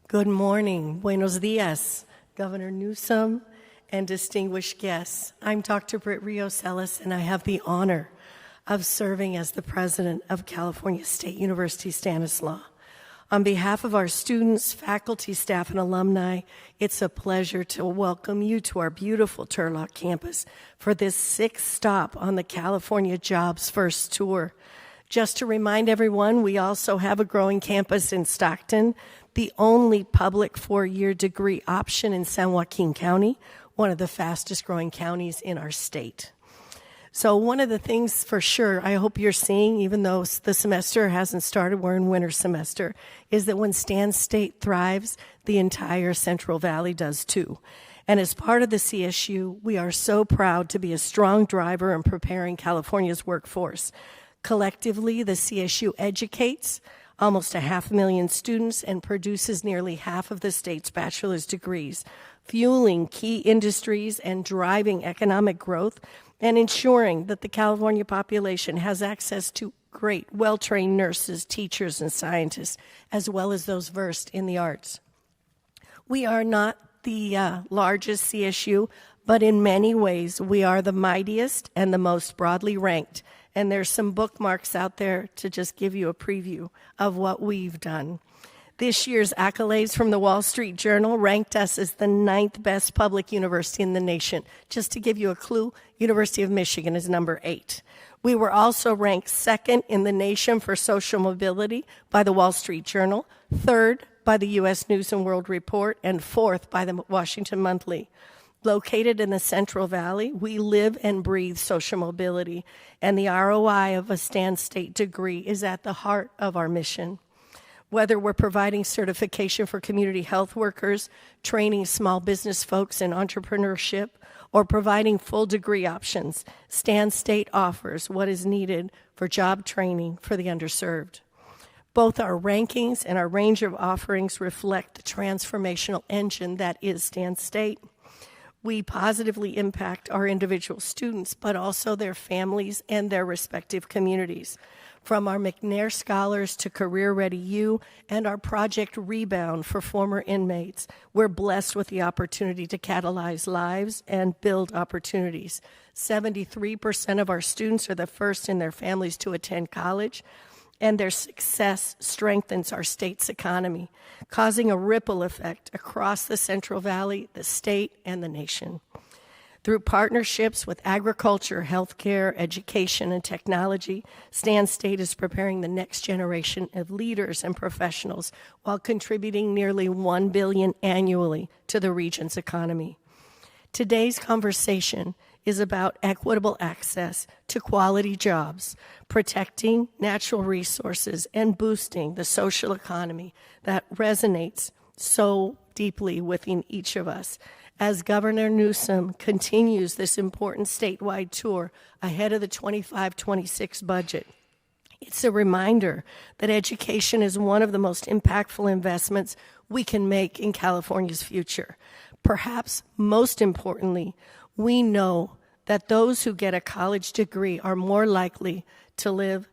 Good morning. Buenos dias, Governor Newsom and distinguished guests. I'm Dr. Britt Rios-Ellis, and I have the honor of serving as the president of California State University Stanislaus. On behalf of our students, faculty, staff, and alumni, it's a pleasure to welcome you to our beautiful Turlock campus for this 6th stop on the California Jobs First Tour. Just to remind everyone, we also have a growing campus in Stockton, the only public 4-year degree option in San Joaquin County, one of the fastest growing counties in our state. So one of the things for sure I hope you're seeing, even though the semester hasn't started, we're in winter semester, is that when Stan State thrives, the entire Central Valley does too. And as part of the CSU, we are so proud to be a strong driver in preparing California's workforce. Collectively, the CSU educates almost 500,000 students and produces nearly half of the state's bachelor's degrees, fueling key industries and driving economic growth and ensuring that the California population has access to great, well-trained nurses, teachers, and scientists, as well as those versed in the arts. We are not the largest CSU, but in many ways, we are the mightiest and the most broadly ranked. And there's some bookmarks out there to just give you a preview of what we've done. This year's accolades from the Wall Street Journal ranked us as the 9th best public university in the nation. Just to give you a clue, University of Michigan is number 8. We were also ranked 2nd in the nation for social mobility by the Wall Street Journal, 3rd by the U.S. News and World Report, and 4th by the Washington Monthly. Located in the Central Valley, we live and breathe social mobility, and the ROI of a Stan State degree is at the heart of our mission. Whether we're providing certification for community health workers, training small business folks in entrepreneurship, or providing full degree options, Stan State offers what is needed for job training for the underserved. Both our rankings and our range of offerings reflect the transformational engine that is Stan State. We positively impact our individual students, but also their families and their respective communities. From our McNair Scholars to Career Ready U and our Project Rebound for former inmates, we're blessed with the opportunity to catalyze lives and build opportunities. 73% of our students are the first in their families to attend college, and their success strengthens our state's economy, causing a ripple effect across the Central Valley, the state, and the nation. Through partnerships with agriculture, healthcare, education, and technology, Stan State is preparing the next generation of leaders and professionals while contributing nearly $1 billion annually to the region's economy. Today's conversation is about equitable access to quality jobs, protecting natural resources, and boosting the social economy that resonates so deeply within each of us. As Governor Newsom continues this important statewide tour ahead of the 25-26 budget, it's a reminder that education is one of the most impactful investments we can make in California's future. Perhaps most importantly, we know that those who get a college degree are more likely to live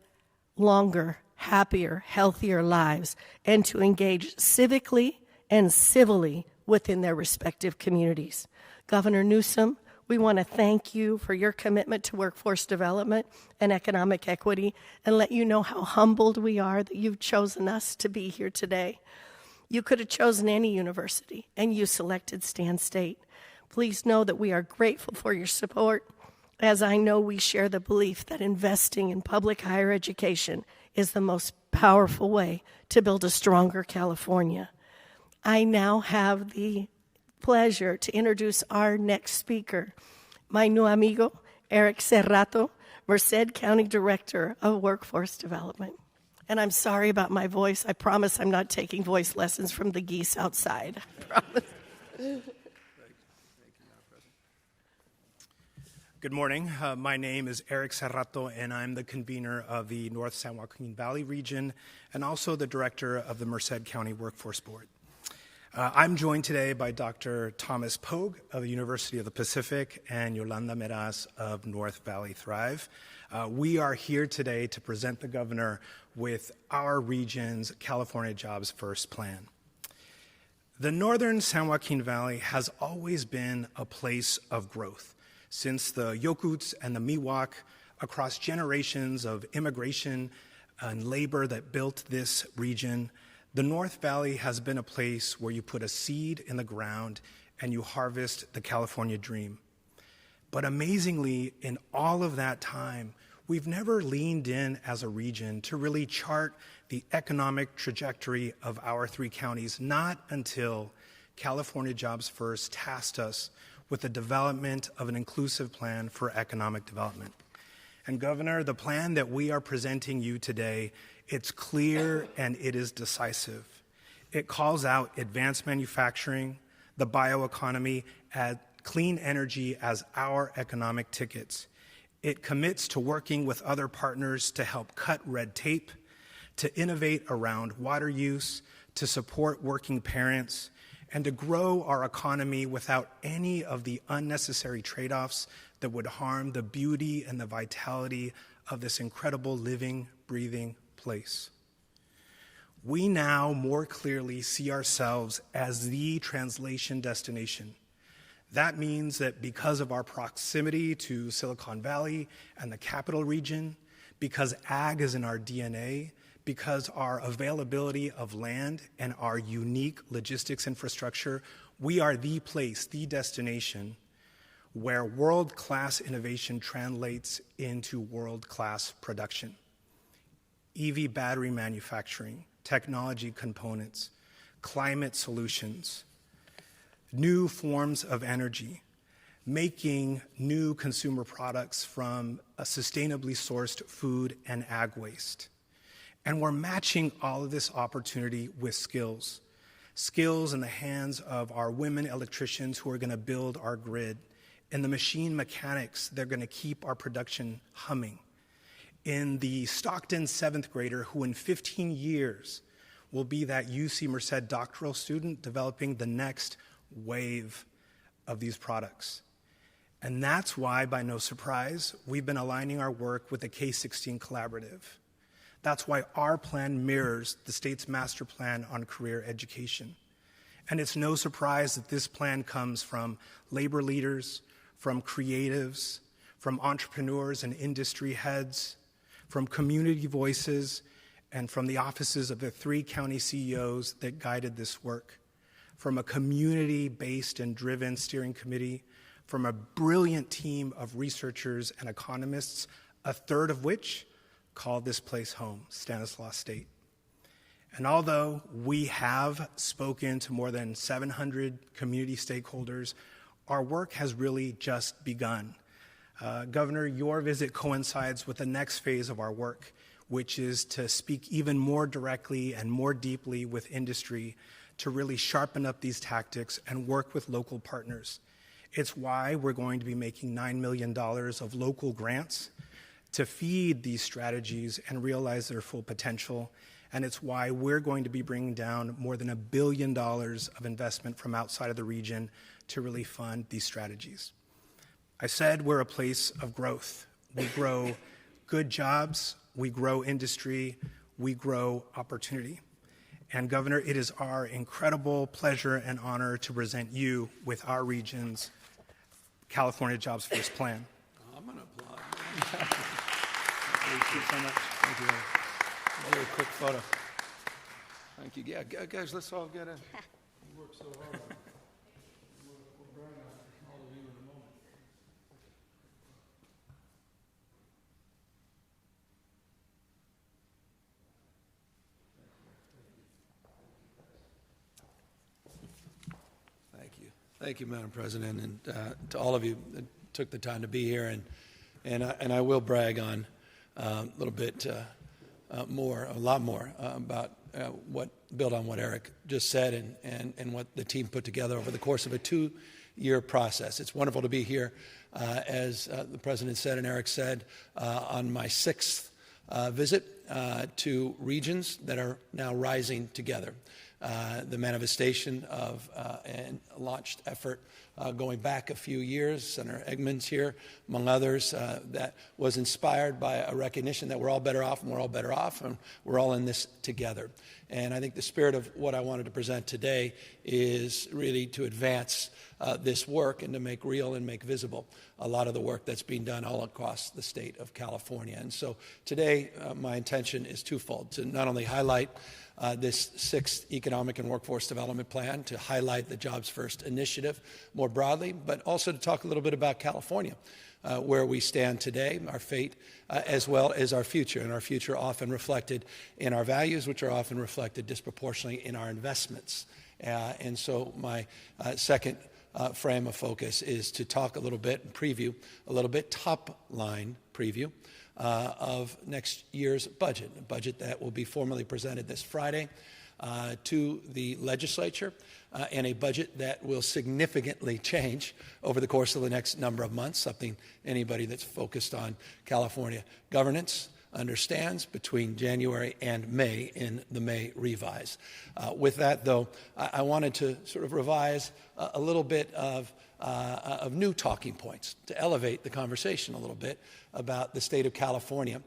longer, happier, healthier lives and to engage civically and civilly within their respective communities. Governor Newsom, we want to thank you for your commitment to workforce development and economic equity and let you know how humbled we are that you've chosen us to be here today. You could have chosen any university, and you selected Stan State. Please know that we are grateful for your support, as I know we share the belief that investing in public higher education is the most powerful way to build a stronger California. I now have the pleasure to introduce our next speaker, my new amigo, Eric Serrato, Merced County Director of Workforce Development. And I'm sorry about my voice. I promise I'm not taking voice lessons from the geese outside. I promise. Good morning. My name is Eric Serrato, and I'm the convener of the North San Joaquin Valley region and also the director of the Merced County Workforce Board. I'm joined today by Dr. Thomas Pogue of the University of the Pacific and Yolanda Meraz of North Valley Thrive. We are here today to present the governor with our region's California Jobs First plan. The northern San Joaquin Valley has always been a place of growth. Since the Yokuts and the Miwok, across generations of immigration and labor that built this region, the North Valley has been a place where you put a seed in the ground and you harvest the California dream. But amazingly, in all of that time, we've never leaned in as a region to really chart the economic trajectory of our three counties, not until California Jobs First tasked us with the development of an inclusive plan for economic development. And Governor, the plan that we are presenting you today, it's clear and it is decisive. It calls out advanced manufacturing, the bioeconomy, and clean energy as our economic tickets. It commits to working with other partners to help cut red tape, to innovate around water use, to support working parents, and to grow our economy without any of the unnecessary trade-offs that would harm the beauty and the vitality of this incredible living, breathing place. We now more clearly see ourselves as the translation destination. That means that because of our proximity to Silicon Valley and the capital region, because ag is in our DNA, because our availability of land and our unique logistics infrastructure, we are the place, the destination where world-class innovation translates into world-class production. EV battery manufacturing, technology components, climate solutions, new forms of energy, making new consumer products from a sustainably sourced food and ag waste. And we're matching all of this opportunity with skills in the hands of our women electricians who are going to build our grid, in the machine mechanics that are going to keep our production humming, in the Stockton 7th grader who in 15 years will be that UC Merced doctoral student developing the next wave of these products. And that's why, by no surprise, we've been aligning our work with the K-16 Collaborative. That's why our plan mirrors the state's master plan on career education. And it's no surprise that this plan comes from labor leaders, from creatives, from entrepreneurs and industry heads, from community voices, and from the offices of the 3 county CEOs that guided this work, from a community-based and driven steering committee, from a brilliant team of researchers and economists, a third of which call this place home, Stanislaus State. And although we have spoken to more than 700 community stakeholders, our work has really just begun. Governor, your visit coincides with the next phase of our work, which is to speak even more directly and more deeply with industry to really sharpen up these tactics and work with local partners. It's why we're going to be making $9 million of local grants to feed these strategies and realize their full potential. And it's why we're going to be bringing down more than $1 billion of investment from outside of the region to really fund these strategies. I said we're a place of growth. We grow good jobs, we grow industry, we grow opportunity. And Governor, it is our incredible pleasure and honor to present you with our region's California Jobs First plan. I'm going to applaud. Thank you so much. Thank you. Maybe a quick photo. Thank you. Yeah, guys, let's all get in. You worked so hard. We'll burn all of you in a moment. Thank you. Thank you, Madam President, and to all of you that took the time to be here. And I will brag on a little bit more, a lot more about build on what Eric just said and what the team put together over the course of a 2-year process. It's wonderful to be here, as the President said and Eric said, on my 6th visit to regions that are now rising together. the manifestation of a launched effort going back a few years, Senator Eggman's here, among others, that was inspired by a recognition that we're all better off and we're all better off and we're all in this together. And I think the spirit of what I wanted to present today is really to advance this work and to make real and make visible a lot of the work that's being done all across the state of California. And so today, my intention is twofold: to not only highlight this 6th Economic and Workforce Development Plan, to highlight the Jobs First initiative more broadly, but also to talk a little bit about California, where we stand today, our fate, as well as our future, and our future often reflected in our values, which are often reflected disproportionately in our investments. And so my second frame of focus is to talk a little bit and preview a little bit, top-line preview of next year's budget, a budget that will be formally presented this Friday to the legislature, and a budget that will significantly change over the course of the next number of months, something anybody that's focused on California governance understands, between January and May in the May revise. With that, though, I wanted to sort of revise a little bit of new talking points to elevate the conversation a little bit about the state of California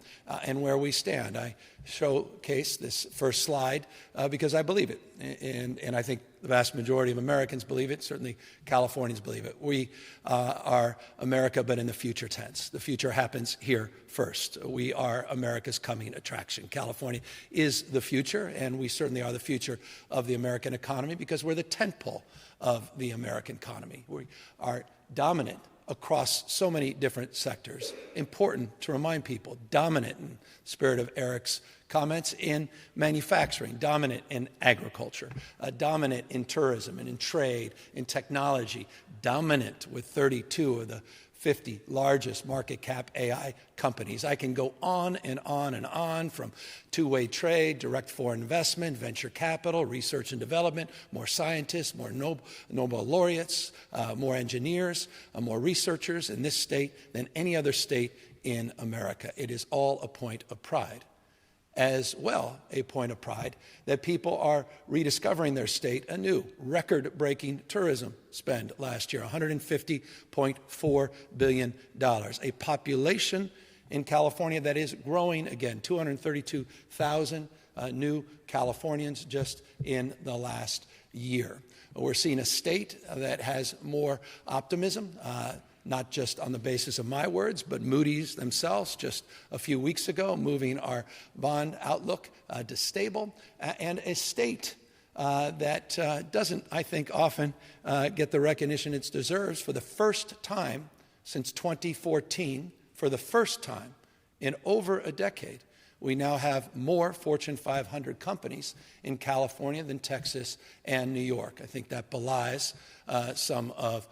and where we stand. I showcase this first slide because I believe it, and I think the vast majority of Americans believe it. Certainly Californians believe it. We are America, but in the future tense. The future happens here first. We are America's coming attraction. California is the future, and we certainly are the future of the American economy because we're the tentpole of the American economy. We are dominant across so many different sectors. Important to remind people, dominant in the spirit of Eric's comments in manufacturing, dominant in agriculture, dominant in tourism and in trade, in technology, dominant with 32 of the 50 largest market cap AI companies. I can go on and on and on, from two-way trade, direct foreign investment, venture capital, research and development, more scientists, more Nobel laureates, more engineers, more researchers in this state than any other state in America. It is all a point of pride. As well, a point of pride that people are rediscovering their state anew. Record-breaking tourism spend last year, $150.4 billion. A population in California that is growing again, 232,000 new Californians just in the last year. We're seeing a state that has more optimism, not just on the basis of my words, but Moody's themselves just a few weeks ago moving our bond outlook to stable, and a state that doesn't, I think, often get the recognition it deserves. For the first time since 2014, for the first time in over a decade, we now have more Fortune 500 companies in California than Texas and New York. I think that belies some of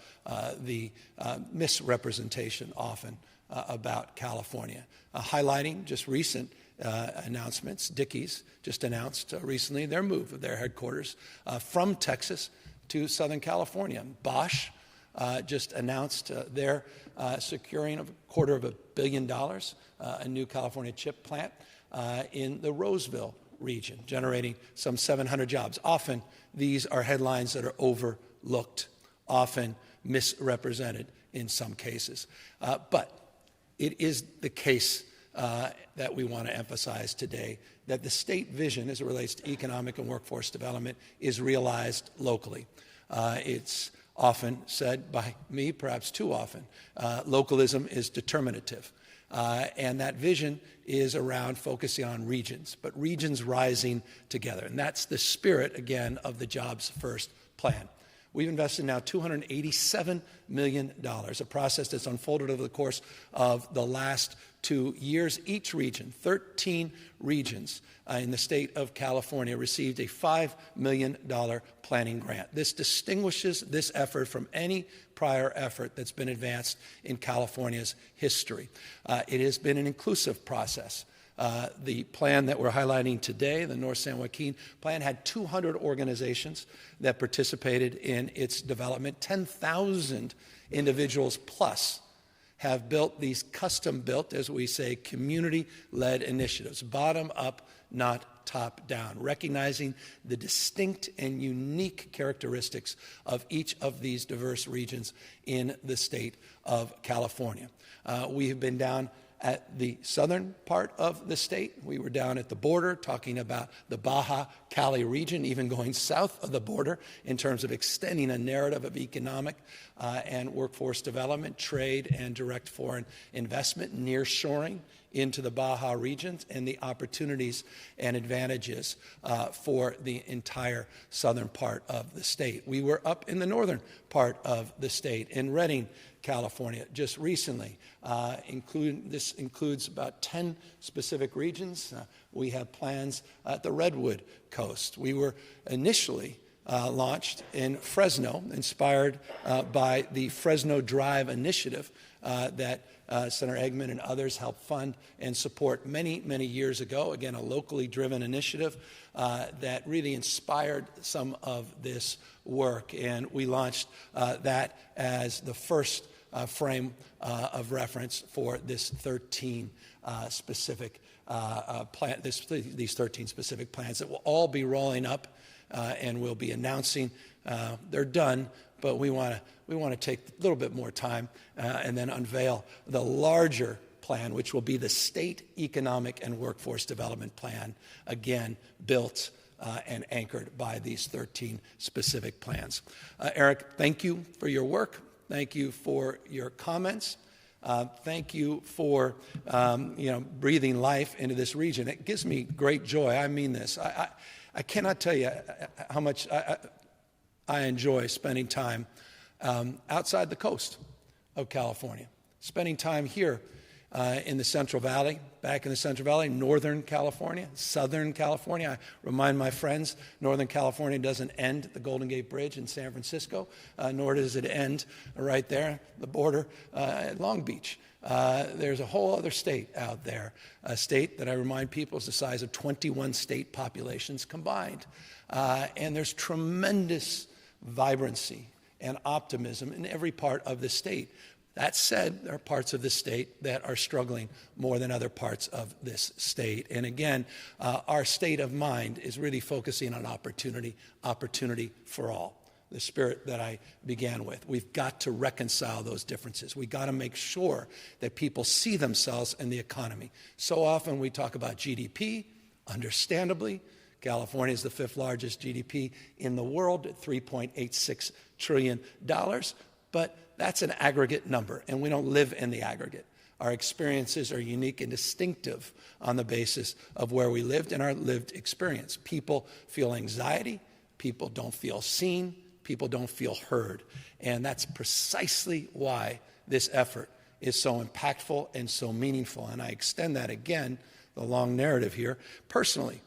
the misrepresentation often about California. Highlighting just recent announcements, Dickies just announced recently their move of their headquarters from Texas to Southern California. Bosch just announced their securing of $250 million, a new California chip plant in the Roseville region, generating some 700 jobs. Often these are headlines that are overlooked, often misrepresented in some cases. But it is the case that we want to emphasize today, that the state vision as it relates to economic and workforce development is realized locally. It's often said by me, perhaps too often, localism is determinative. And that vision is around focusing on regions, but regions rising together. And that's the spirit, again, of the Jobs First plan. We've invested now $287 million, a process that's unfolded over the course of the last 2 years. Each region, 13 regions in the state of California, received a $5 million planning grant. This distinguishes this effort from any prior effort that's been advanced in California's history. It has been an inclusive process. The plan that we're highlighting today, the North San Joaquin plan, had 200 organizations that participated in its development. 10,000 individuals plus have built these custom-built, as we say, community-led initiatives, bottom-up, not top down, recognizing the distinct and unique characteristics of each of these diverse regions in the state of California. We have been down at the southern part of the state. We were down at the border talking about the Baja Cali region, even going south of the border in terms of extending a narrative of economic and workforce development, trade, and direct foreign investment, nearshoring into the Baja regions, and the opportunities and advantages for the entire southern part of the state. We were up in the northern part of the state in Redding, California, just recently. This includes about 10 specific regions. We have plans at the Redwood Coast. We were initially launched in Fresno, inspired by the Fresno Drive initiative that Senator Eggman and others helped fund and support many, many years ago. Again, a locally driven initiative that really inspired some of this work. And we launched that as the first frame of reference for this 13 specific plan, these 13 specific plans that will all be rolling up and we'll be announcing. They're done, but we want to take a little bit more time and then unveil the larger plan, which will be the State Economic and Workforce Development Plan, again, built and anchored by these 13 specific plans. Eric, thank you for your work. Thank you for your comments. Thank you for breathing life into this region. It gives me great joy. I mean this. I cannot tell you how much I enjoy spending time outside the coast of California, spending time here in the Central Valley, back in the Central Valley, Northern California, Southern California. I remind my friends, Northern California doesn't end at the Golden Gate Bridge in San Francisco, nor does it end right there, the border at Long Beach. There's a whole other state out there, a state that I remind people is the size of 21 state populations combined. And there's tremendous vibrancy and optimism in every part of the state. That said, there are parts of the state that are struggling more than other parts of this state. And again, our state of mind is really focusing on opportunity for all, the spirit that I began with. We've got to reconcile those differences. We've got to make sure that people see themselves in the economy. So often we talk about GDP, understandably. California is the 5th largest GDP in the world at $3.86 trillion. But that's an aggregate number, and we don't live in the aggregate. Our experiences are unique and distinctive on the basis of where we lived and our lived experience. People feel anxiety. People don't feel seen. People don't feel heard. And that's precisely why this effort is so impactful and so meaningful. And I extend that again, the long narrative here, personally,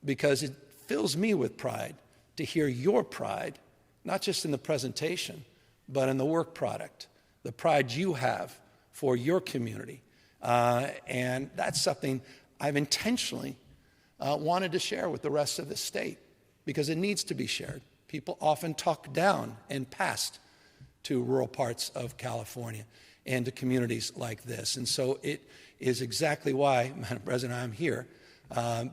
because it fills me with pride to hear your pride, not just in the presentation, but in the work product, the pride you have for your community. And that's something I've intentionally wanted to share with the rest of the state because it needs to be shared. People often talk down and past to rural parts of California and to communities like this. And so it is exactly why, Madam President, I'm here,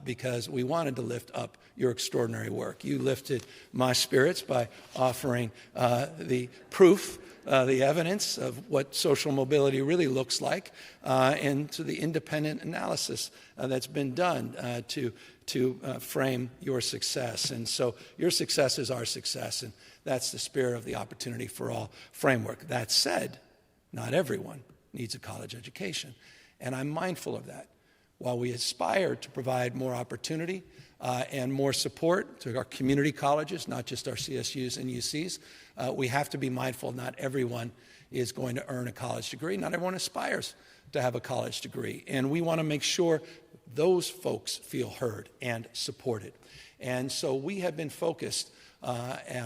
because we wanted to lift up your extraordinary work. You lifted my spirits by offering the proof, the evidence of what social mobility really looks like, and to the independent analysis that's been done to frame your success. And so your success is our success, and that's the spirit of the Opportunity for All framework. That said, not everyone needs a college education, and I'm mindful of that. While we aspire to provide more opportunity and more support to our community colleges, not just our CSUs and UCs, we have to be mindful not everyone is going to earn a college degree. Not everyone aspires to have a college degree. And we want to make sure those folks feel heard and supported. And so we have been focused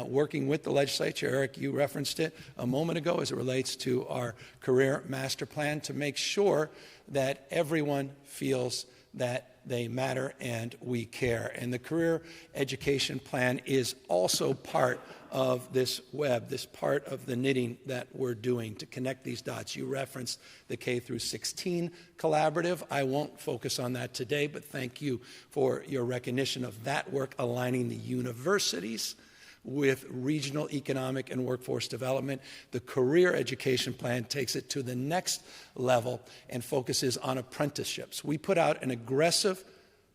working with the legislature. Eric, you referenced it a moment ago as it relates to our career master plan to make sure that everyone feels that they matter and we care. And the career education plan is also part of this web, this part of the knitting that we're doing to connect these dots. You referenced the K through 16 collaborative. I won't focus on that today, but thank you for your recognition of that work, aligning the universities with regional economic and workforce development. The career education plan takes it to the next level and focuses on apprenticeships. We put out an aggressive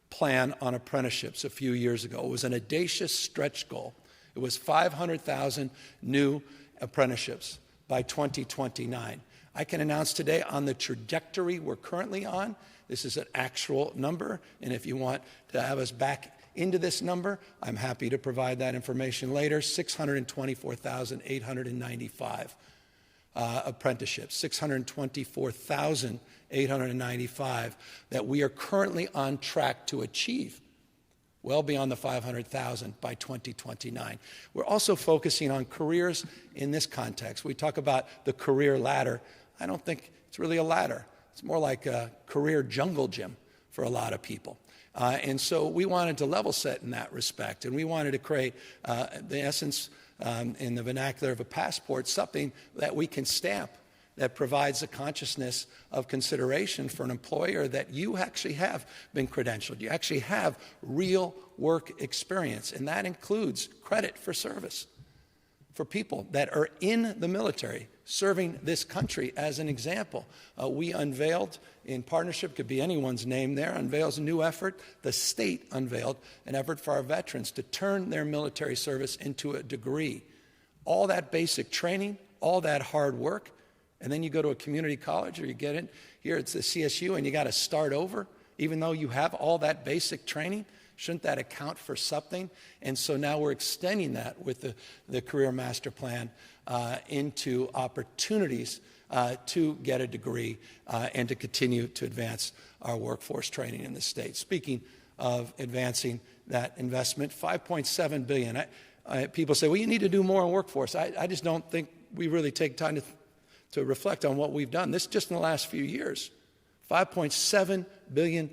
plan on apprenticeships a few years ago. It was an audacious stretch goal. It was 500,000 new apprenticeships by 2029. I can announce today on the trajectory we're currently on, this is an actual number, and if you want to have us back into this number, I'm happy to provide that information later. 624,895 apprenticeships, 624,895 that we are currently on track to achieve, well beyond the 500,000 by 2029. We're also focusing on careers in this context. We talk about the career ladder. I don't think it's really a ladder. It's more like a career jungle gym for a lot of people. And so we wanted to level set in that respect, and we wanted to create, the essence, in the vernacular of a passport, something that we can stamp that provides a consciousness of consideration for an employer that you actually have been credentialed. You actually have real work experience, and that includes credit for service for people that are in the military serving this country. As an example, we unveiled, in partnership, could be anyone's name there, unveils a new effort. The state unveiled an effort for our veterans to turn their military service into a degree. All that basic training, all that hard work, and then you go to a community college or you get in here, it's the CSU, and you got to start over, even though you have all that basic training. Shouldn't that account for something? And so now we're extending that with the Career Master Plan into opportunities to get a degree and to continue to advance our workforce training in the state. Speaking of advancing that investment, $5.7 billion. People say, well, you need to do more on workforce. I just don't think we really take time to reflect on what we've done. This just in the last few years. $5.7 billion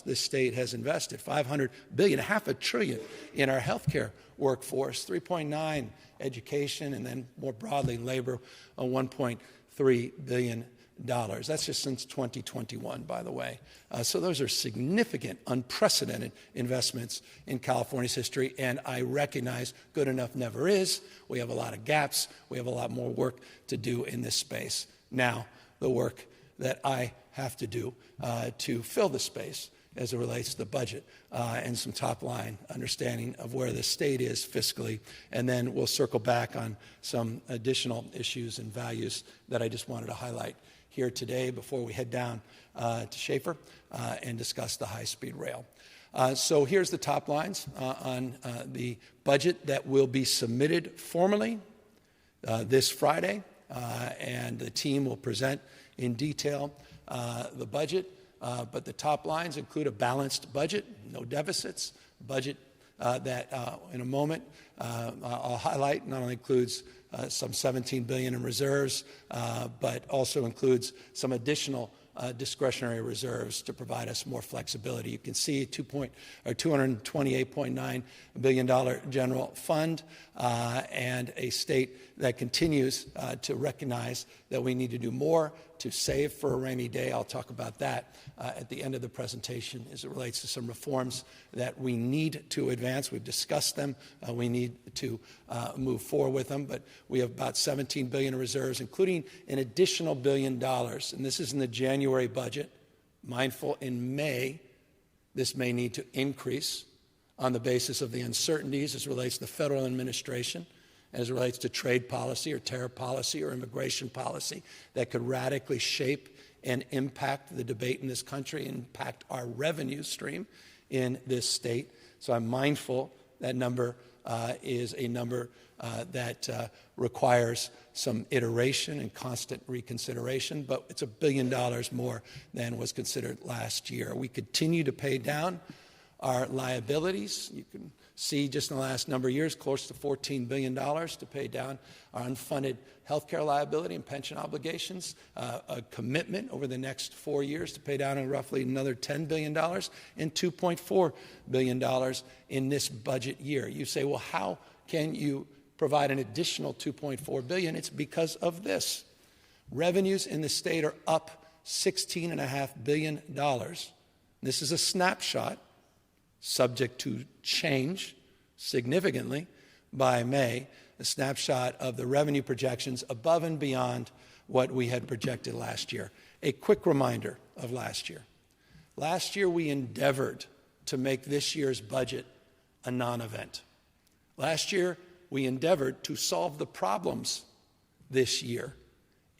this state has invested, $500 billion, $500 billion in our healthcare workforce, $3.9 education, and then more broadly labor, $1.3 billion. That's just since 2021, by the way. So those are significant, unprecedented investments in California's history, and I recognize good enough never is. We have a lot of gaps. We have a lot more work to do in this space. Now, the work that I have to do to fill the space as it relates to the budget and some top-line understanding of where the state is fiscally. And then we'll circle back on some additional issues and values that I just wanted to highlight here today before we head down to Schaefer and discuss the high-speed rail. So here's the top lines on the budget that will be submitted formally this Friday, and the team will present in detail the budget, but the top lines include a balanced budget, no deficits, budget that in a moment I'll highlight not only includes some $17 billion in reserves, but also includes some additional discretionary reserves to provide us more flexibility. You can see $228.9 billion general fund and a state that continues to recognize that we need to do more to save for a rainy day. I'll talk about that at the end of the presentation as it relates to some reforms that we need to advance. We've discussed them. We need to move forward with them, but we have about $17 billion in reserves, including an additional $1 billion, and this is in the January budget. Mindful in May, this may need to increase on the basis of the uncertainties as it relates to the federal administration, as it relates to trade policy or tariff policy or immigration policy that could radically shape and impact the debate in this country, impact our revenue stream in this state. So I'm mindful that number is a number that requires some iteration and constant reconsideration, but it's $1 billion more than was considered last year. We continue to pay down our liabilities. You can see just in the last number of years, close to $14 billion to pay down our unfunded health care liability and pension obligations, a commitment over the next 4 years to pay down roughly another $10 billion and $2.4 billion in this budget year. You say, well, how can you provide an additional $2.4 billion? It's because of this. Revenues in the state are up $16.5 billion. This is a snapshot, subject to change significantly by May, a snapshot of the revenue projections above and beyond what we had projected last year. A quick reminder of last year. Last year, we endeavored to make this year's budget a non-event. Last year, we endeavored to solve the problems this year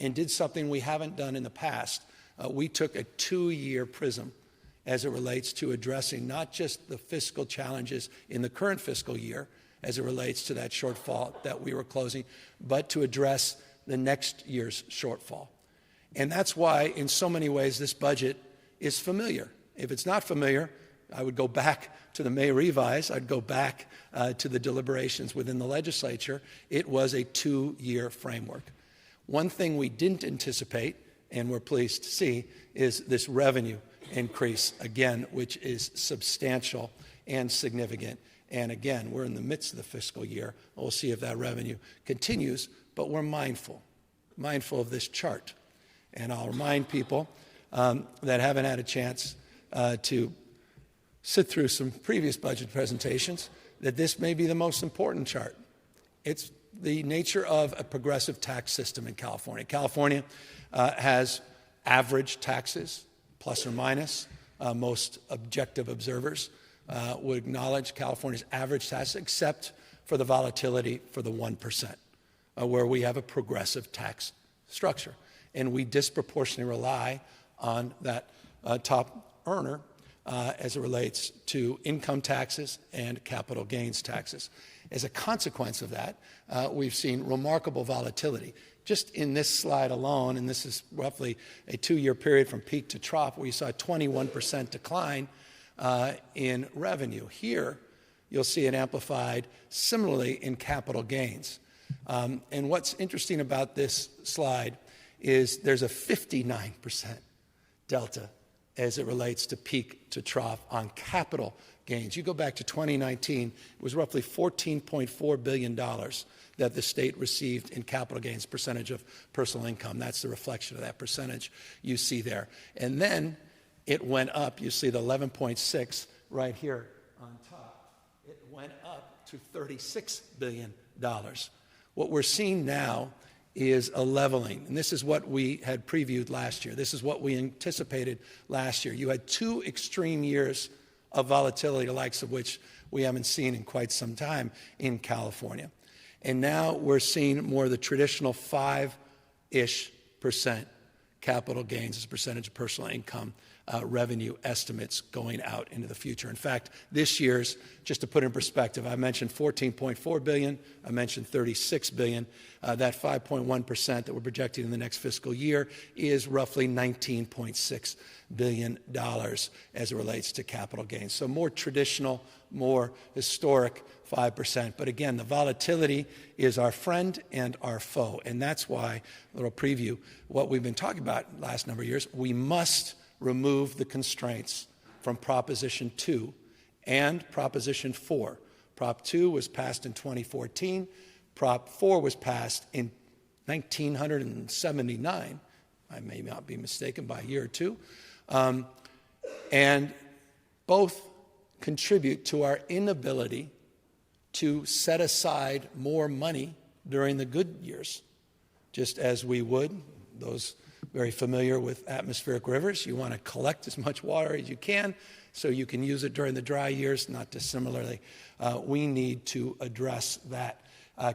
and did something we haven't done in the past. We took a 2-year prism as it relates to addressing not just the fiscal challenges in the current fiscal year as it relates to that shortfall that we were closing, but to address the next year's shortfall. And that's why, in so many ways, this budget is familiar. If it's not familiar, I would go back to the May revise. I'd go back to the deliberations within the legislature. It was a 2-year framework. One thing we didn't anticipate, and we're pleased to see, is this revenue increase, again, which is substantial and significant. And again, we're in the midst of the fiscal year. We'll see if that revenue continues, but we're mindful of this chart. And I'll remind people that haven't had a chance to sit through some previous budget presentations that this may be the most important chart. It's the nature of a progressive tax system in California. California has average taxes, plus or minus. Most objective observers would acknowledge California's average taxes, except for the volatility for the 1%, where we have a progressive tax structure. And we disproportionately rely on that top earner as it relates to income taxes and capital gains taxes. As a consequence of that, we've seen remarkable volatility. Just in this slide alone, and this is roughly a 2-year period from peak to trough, where you saw a 21% decline in revenue. Here, you'll see it amplified similarly in capital gains. And what's interesting about this slide is there's a 59% delta as it relates to peak to trough on capital gains. You go back to 2019, it was roughly $14.4 billion that the state received in capital gains percentage of personal income. That's the reflection of that percentage you see there. And then it went up. You see the 11.6 right here on top. It went up to $36 billion. What we're seeing now is a leveling. And this is what we had previewed last year. This is what we anticipated last year. You had 2 extreme years of volatility, the likes of which we haven't seen in quite some time in California. And now we're seeing more of the traditional 5-ish % capital gains as a percentage of personal income revenue estimates going out into the future. In fact, this year's, just to put in perspective, I mentioned $14.4 billion, I mentioned $36 billion. That 5.1% that we're projecting in the next fiscal year is roughly $19.6 billion as it relates to capital gains. So more traditional, more historic 5%. But again, the volatility is our friend and our foe. And that's why, a little preview, what we've been talking about last number of years, we must remove the constraints from Proposition 2 and Proposition 4. Prop 2 was passed in 2014. Prop 4 was passed in 1979. I may not be mistaken by a year or two. And both contribute to our inability to set aside more money during the good years, just as we would, those very familiar with atmospheric rivers. You want to collect as much water as you can so you can use it during the dry years. Not dissimilarly, we need to address that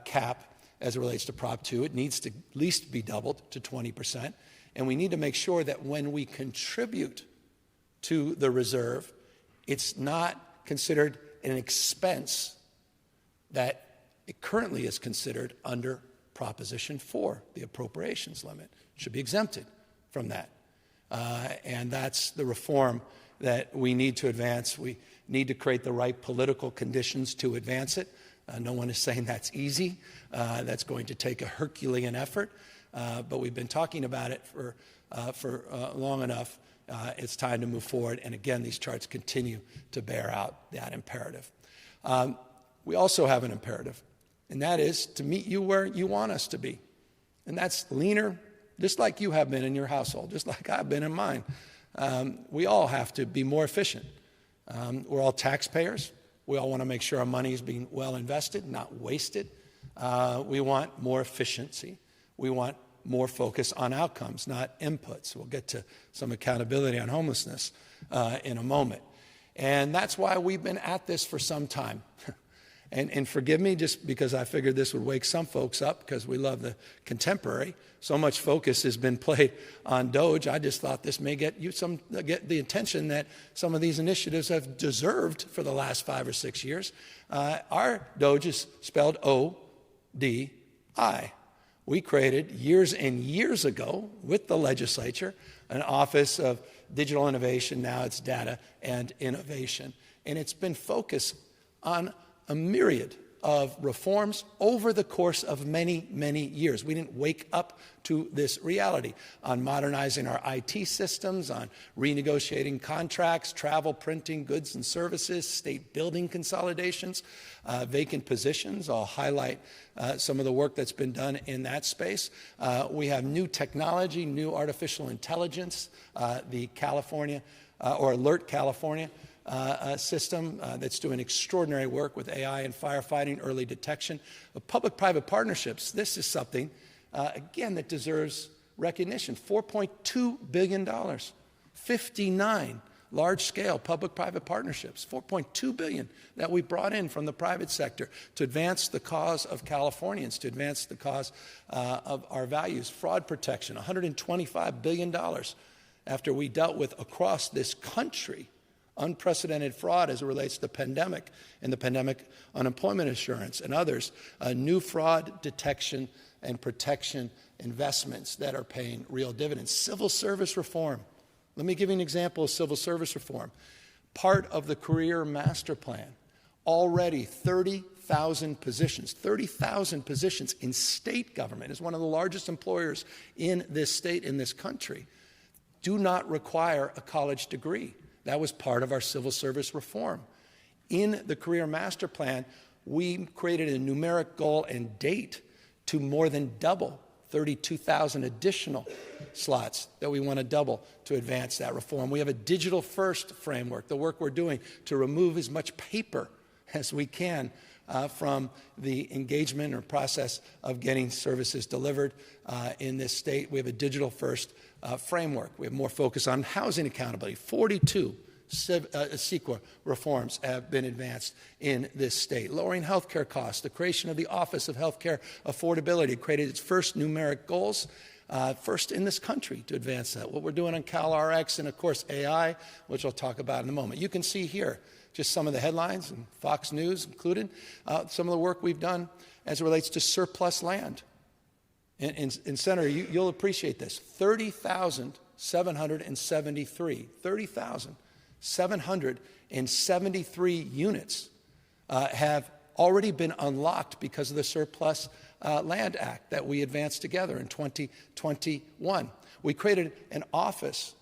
cap as it relates to Prop 2. It needs to at least be doubled to 20%. And we need to make sure that when we contribute to the reserve, it's not considered an expense that it currently is considered under Proposition 4, the appropriations limit. Should be exempted from that. And that's the reform that we need to advance. We need to create the right political conditions to advance it. No one is saying that's easy. That's going to take a Herculean effort, but we've been talking about it for long enough. It's time to move forward, and again, these charts continue to bear out that imperative. We also have an imperative, and that is to meet you where you want us to be, and that's leaner, just like you have been in your household, just like I've been in mine. We all have to be more efficient. We're all taxpayers. We all want to make sure our money is being well invested, not wasted. We want more efficiency. We want more focus on outcomes, not inputs. We'll get to some accountability on homelessness in a moment. And that's why we've been at this for some time. And forgive me, just because I figured this would wake some folks up, because we love the contemporary. So much focus has been played on DOGE. I just thought this may get the attention that some of these initiatives have deserved for the last 5 or 6 years. Our DOGE is spelled O-D-I. We created years and years ago with the legislature an Office of Digital Innovation. Now it's Data and Innovation. And it's been focused on a myriad of reforms over the course of many, many years. We didn't wake up to this reality on modernizing our IT systems, on renegotiating contracts, travel, printing, goods and services, state building consolidations, vacant positions. I'll highlight some of the work that's been done in that space. We have new technology, new artificial intelligence, the California, or Alert California, system that's doing extraordinary work with AI and firefighting, early detection. Public-private partnerships, this is something, again, that deserves recognition. $4.2 billion, 59 large-scale public-private partnerships, $4.2 billion that we brought in from the private sector to advance the cause of Californians, to advance the cause of our values. Fraud protection, $125 billion after we dealt with, across this country, unprecedented fraud as it relates to the pandemic and the pandemic unemployment insurance and others, new fraud detection and protection investments that are paying real dividends. Civil service reform. Let me give you an example of civil service reform. Part of the career master plan, already 30,000 positions in state government, is one of the largest employers in this state, in this country, do not require a college degree. That was part of our civil service reform. In the Career Master Plan, we created a numeric goal and date to more than double 32,000 additional slots that we want to double to advance that reform. We have a digital-first framework, the work we're doing to remove as much paper as we can from the engagement or process of getting services delivered in this state. We have a digital-first framework. We have more focus on housing accountability. 42 CEQA reforms have been advanced in this state. Lowering health care costs, the creation of the Office of Healthcare Affordability created its first numeric goals, first in this country to advance that. What we're doing on CalRx and, of course, AI, which I'll talk about in a moment. You can see here just some of the headlines, and Fox News included, some of the work we've done as it relates to surplus land. And Senator, you'll appreciate this. 30,773 units have already been unlocked because of the Surplus Land Act that we advanced together in 2021. We created an office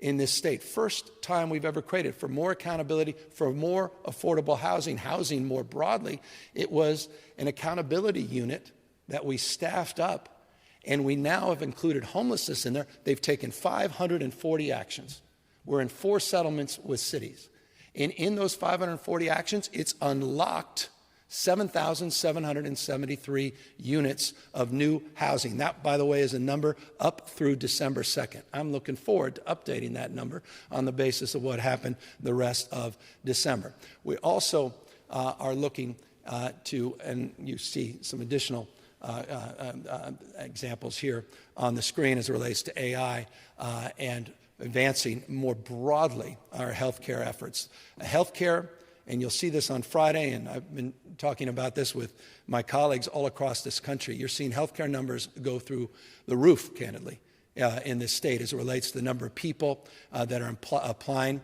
in this state, first time we've ever created, for more accountability, for more affordable housing more broadly. It was an accountability unit that we staffed up, and we now have included homelessness in there. They've taken 540 actions. We're in 4 settlements with cities. And in those 540 actions, it's unlocked 7,773 units of new housing. That, by the way, is a number up through December 2nd. I'm looking forward to updating that number on the basis of what happened the rest of December. We also are looking to, and you see some additional examples here on the screen as it relates to AI and advancing more broadly our healthcare efforts. Healthcare, and you'll see this on Friday, and I've been talking about this with my colleagues all across this country. You're seeing healthcare numbers go through the roof, candidly, in this state as it relates to the number of people that are applying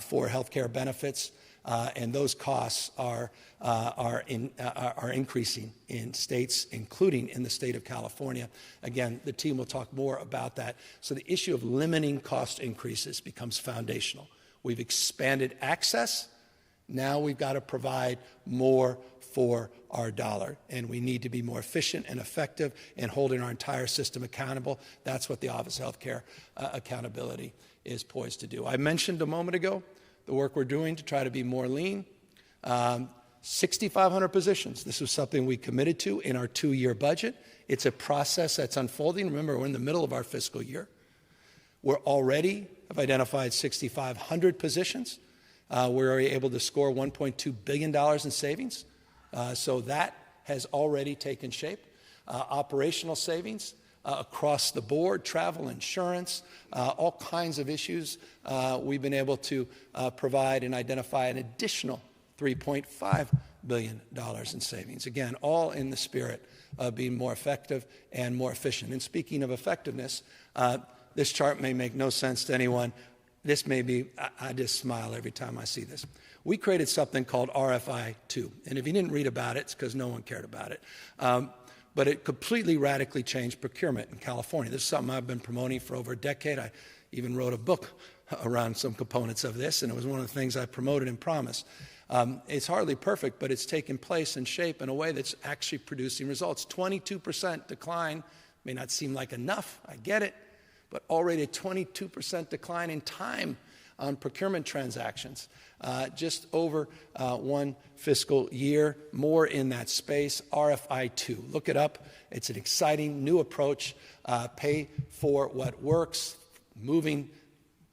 for healthcare benefits. And those costs are increasing in states, including in the state of California. Again, the team will talk more about that. So the issue of limiting cost increases becomes foundational. We've expanded access. Now we've got to provide more for our dollar, and we need to be more efficient and effective in holding our entire system accountable. That's what the Office of Healthcare Accountability is poised to do. I mentioned a moment ago the work we're doing to try to be more lean. 6,500 positions. This was something we committed to in our 2-year budget. It's a process that's unfolding. Remember, we're in the middle of our fiscal year. We're already have identified 6,500 positions. We're able to score $1.2 billion in savings. So that has already taken shape. Operational savings across the board, travel, insurance, all kinds of issues. We've been able to provide and identify an additional $3.5 billion in savings. Again, all in the spirit of being more effective and more efficient. And speaking of effectiveness, this chart may make no sense to anyone. This may be, I just smile every time I see this. We created something called RFI-2. And if you didn't read about it, it's because no one cared about it. But it completely radically changed procurement in California. This is something I've been promoting for over a decade. I even wrote a book around some components of this, and it was one of the things I promoted and promised. It's hardly perfect, but it's taken place and shape in a way that's actually producing results. 22% decline may not seem like enough, I get it, but already a 22% decline in time on procurement transactions. Just over 1 fiscal year, more in that space. RFI-2. Look it up. It's an exciting new approach. Pay for what works, moving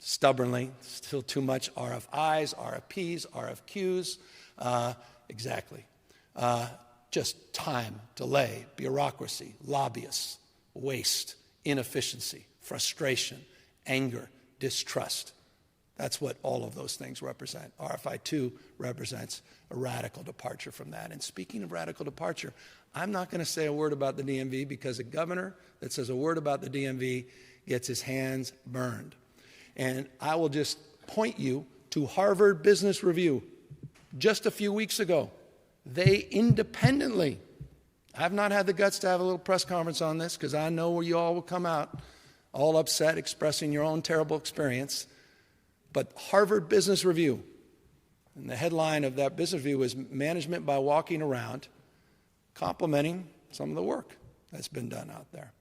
stubbornly, still too much RFIs, RFPs, RFQs. Exactly. Just time, delay, bureaucracy, lobbyists, waste, inefficiency, frustration, anger, distrust. That's what all of those things represent. RFI-2 represents a radical departure from that. And speaking of radical departure, I'm not going to say a word about the DMV because a governor that says a word about the DMV gets his hands burned. And I will just point you to Harvard Business Review just a few weeks ago. They independently, I've not had the guts to have a little press conference on this because I know where you all will come out all upset, expressing your own terrible experience. But Harvard Business Review, and the headline of that business review is Management by Walking Around, complimenting some of the work that's been done out there.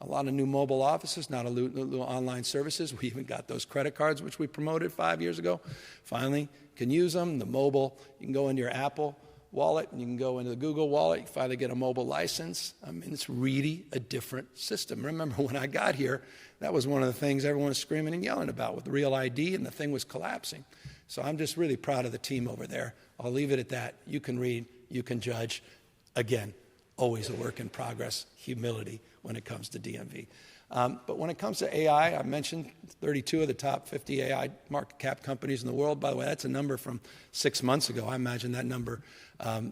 A lot of new mobile offices, not a little online services. We even got those credit cards, which we promoted 5 years ago. Finally, you can use them. The mobile, you can go into your Apple wallet, and you can go into the Google wallet. You finally get a mobile license. I mean, it's really a different system. Remember, when I got here, that was one of the things everyone was screaming and yelling about with Real ID, and the thing was collapsing. So I'm just really proud of the team over there. I'll leave it at that. You can read, you can judge. Again, always a work in progress, humility when it comes to DMV. But when it comes to AI, I mentioned 32 of the top 50 AI market cap companies in the world. By the way, that's a number from 6 months ago. I imagine that number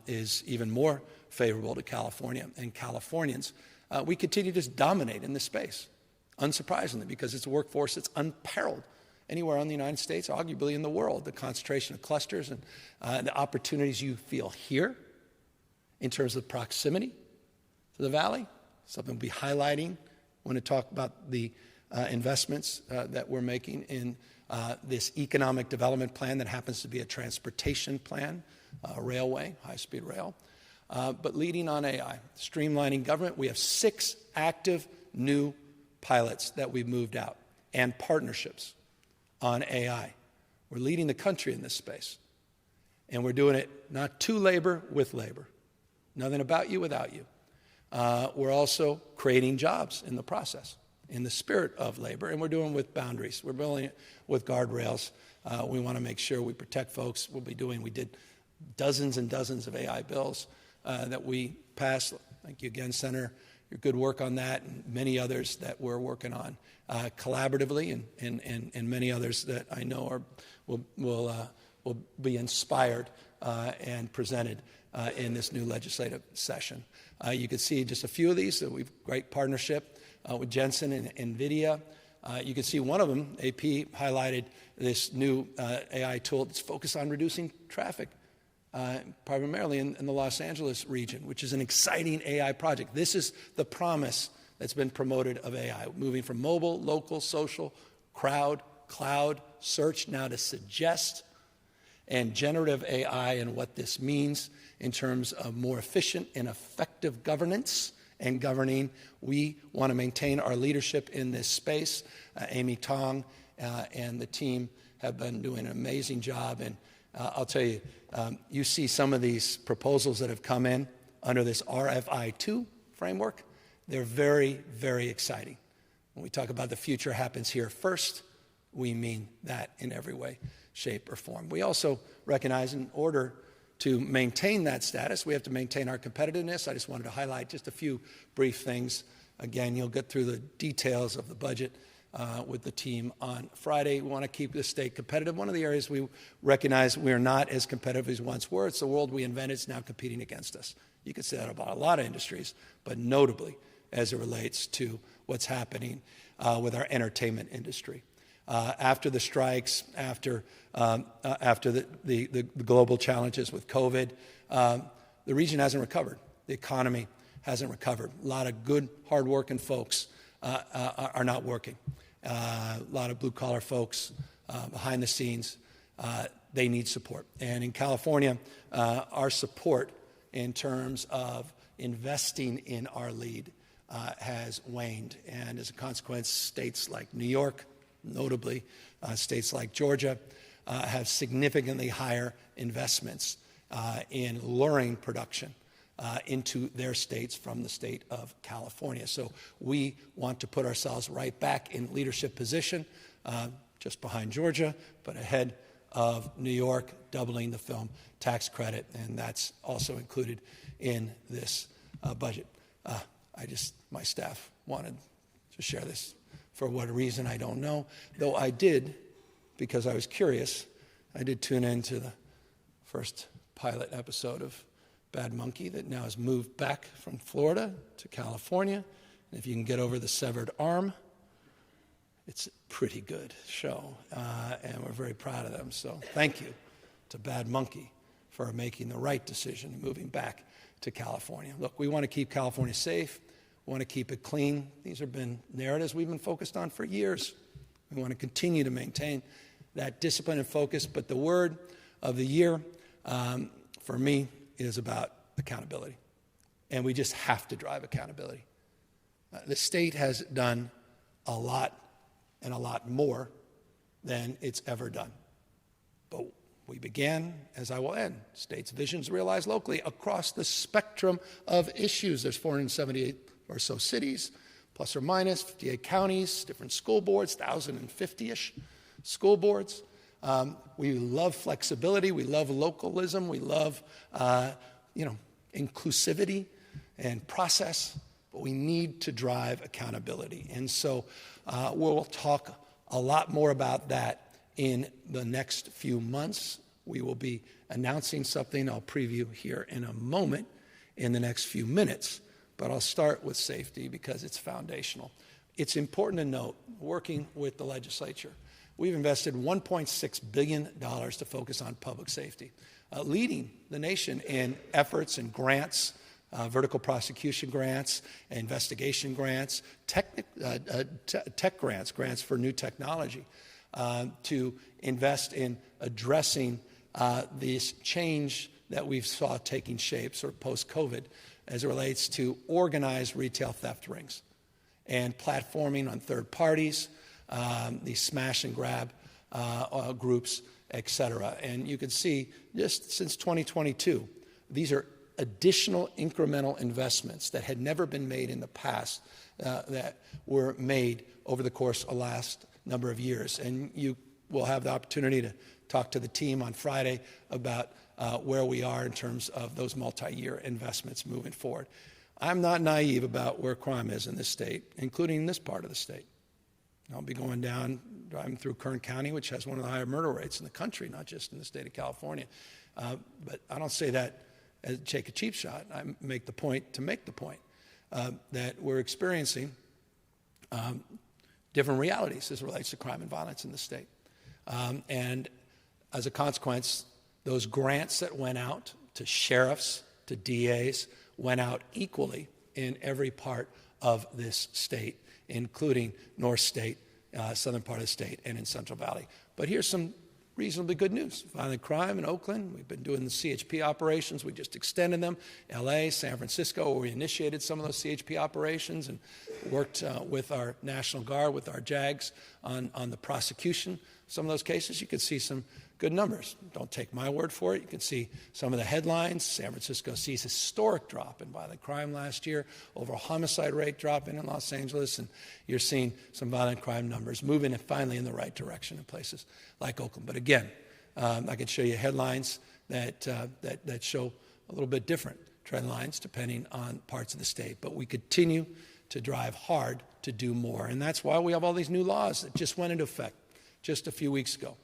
is even more favorable to California and Californians. We continue to just dominate in this space, unsurprisingly, because it's a workforce that's unparalleled anywhere in the United States, arguably in the world. The concentration of clusters and the opportunities you feel here in terms of proximity to the valley, something we'll be highlighting when I talk about the investments that we're making in this economic development plan that happens to be a transportation plan, railway, high-speed rail, but leading on AI, streamlining government. We have 6 active new pilots that we've moved out and partnerships on AI. We're leading the country in this space, and we're doing it not to labor, with labor. Nothing about you without you. We're also creating jobs in the process, in the spirit of labor, and we're doing it with boundaries. We're building it with guardrails. We want to make sure we protect folks. We did dozens and dozens of AI bills that we passed. Thank you again, Senator, your good work on that, and many others that we're working on collaboratively, and many others that I know will be inspired and presented in this new legislative session. You can see just a few of these. We've great partnership with Jensen and NVIDIA You can see one of them, AP highlighted this new AI tool that's focused on reducing traffic, primarily in the Los Angeles region, which is an exciting AI project. This is the promise that's been promoted of AI, moving from mobile, local, social, crowd, cloud, search, now to suggest, and generative AI and what this means in terms of more efficient and effective governance and governing. We want to maintain our leadership in this space. Amy Tong and the team have been doing an amazing job. And I'll tell you, you see some of these proposals that have come in under this RFI2 framework. They're very, very exciting. When we talk about the future happens here first, we mean that in every way, shape, or form. We also recognize in order to maintain that status, we have to maintain our competitiveness. I just wanted to highlight just a few brief things. Again, you'll get through the details of the budget with the team on Friday. We want to keep the state competitive. One of the areas we recognize we are not as competitive as we once were. It's the world we invented. It's now competing against us. You could say that about a lot of industries, but notably as it relates to what's happening with our entertainment industry. After the strikes, after the global challenges with COVID, the region hasn't recovered. The economy hasn't recovered. A lot of good, hard-working folks are not working. A lot of blue-collar folks behind the scenes, they need support. And in California, our support in terms of investing in our lead has waned. And as a consequence, states like New York, notably states like Georgia, have significantly higher investments in luring production into their states from the state of California. So we want to put ourselves right back in leadership position, just behind Georgia, but ahead of New York, doubling the film tax credit, and that's also included in this budget. My staff wanted to share this. For what reason, I don't know. Though I did, because I was curious, I did tune into the first pilot episode of Bad Monkey that now has moved back from Florida to California. And if you can get over the severed arm, it's a pretty good show. And we're very proud of them. So thank you to Bad Monkey for making the right decision and moving back to California. Look, we want to keep California safe. We want to keep it clean. These have been narratives we've been focused on for years. We want to continue to maintain that discipline and focus. But the word of the year for me is about accountability. And we just have to drive accountability. The state has done a lot and a lot more than it's ever done. But we began, as I will end, state's visions realized locally across the spectrum of issues. There's 478 or so cities, plus or minus, 58 counties, different school boards, 1,050-ish school boards. We love flexibility. We love localism. We love, inclusivity and process. But we need to drive accountability. And so we'll talk a lot more about that in the next few months. We will be announcing something I'll preview here in a moment in the next few minutes. But I'll start with safety because it's foundational. It's important to note, working with the legislature, we've invested $1.6 billion to focus on public safety, leading the nation in efforts and grants, vertical prosecution grants, investigation grants, tech grants, grants for new technology, to invest in addressing this change that we saw taking shape sort of post-COVID as it relates to organized retail theft rings and platforming on third parties, these smash and grab groups, et cetera. And you can see just since 2022, these are additional incremental investments that had never been made in the past that were made over the course of the last number of years. And you will have the opportunity to talk to the team on Friday about where we are in terms of those multi-year investments moving forward. I'm not naive about where crime is in this state, including this part of the state. I'll be driving through Kern County, which has one of the higher murder rates in the country, not just in the state of California. But I don't say that as take a cheap shot. I make the point to make the point that we're experiencing different realities as it relates to crime and violence in the state. And as a consequence, those grants that went out to sheriffs, to DAs, went out equally in every part of this state, including North State, southern part of the state, and in Central Valley. But here's some reasonably good news. Violent crime in Oakland, we've been doing the CHP operations. We just extended them. LA, San Francisco, where we initiated some of those CHP operations and worked with our National Guard, with our JAGs on the prosecution. Some of those cases, you can see some good numbers. Don't take my word for it. You can see some of the headlines. San Francisco sees historic drop in violent crime last year, over homicide rate dropping in Los Angeles, and you're seeing some violent crime numbers moving finally in the right direction in places like Oakland. But again, I can show you headlines that show a little bit different trend lines depending on parts of the state. But we continue to drive hard to do more, and that's why we have all these new laws that just went into effect just a few weeks ago.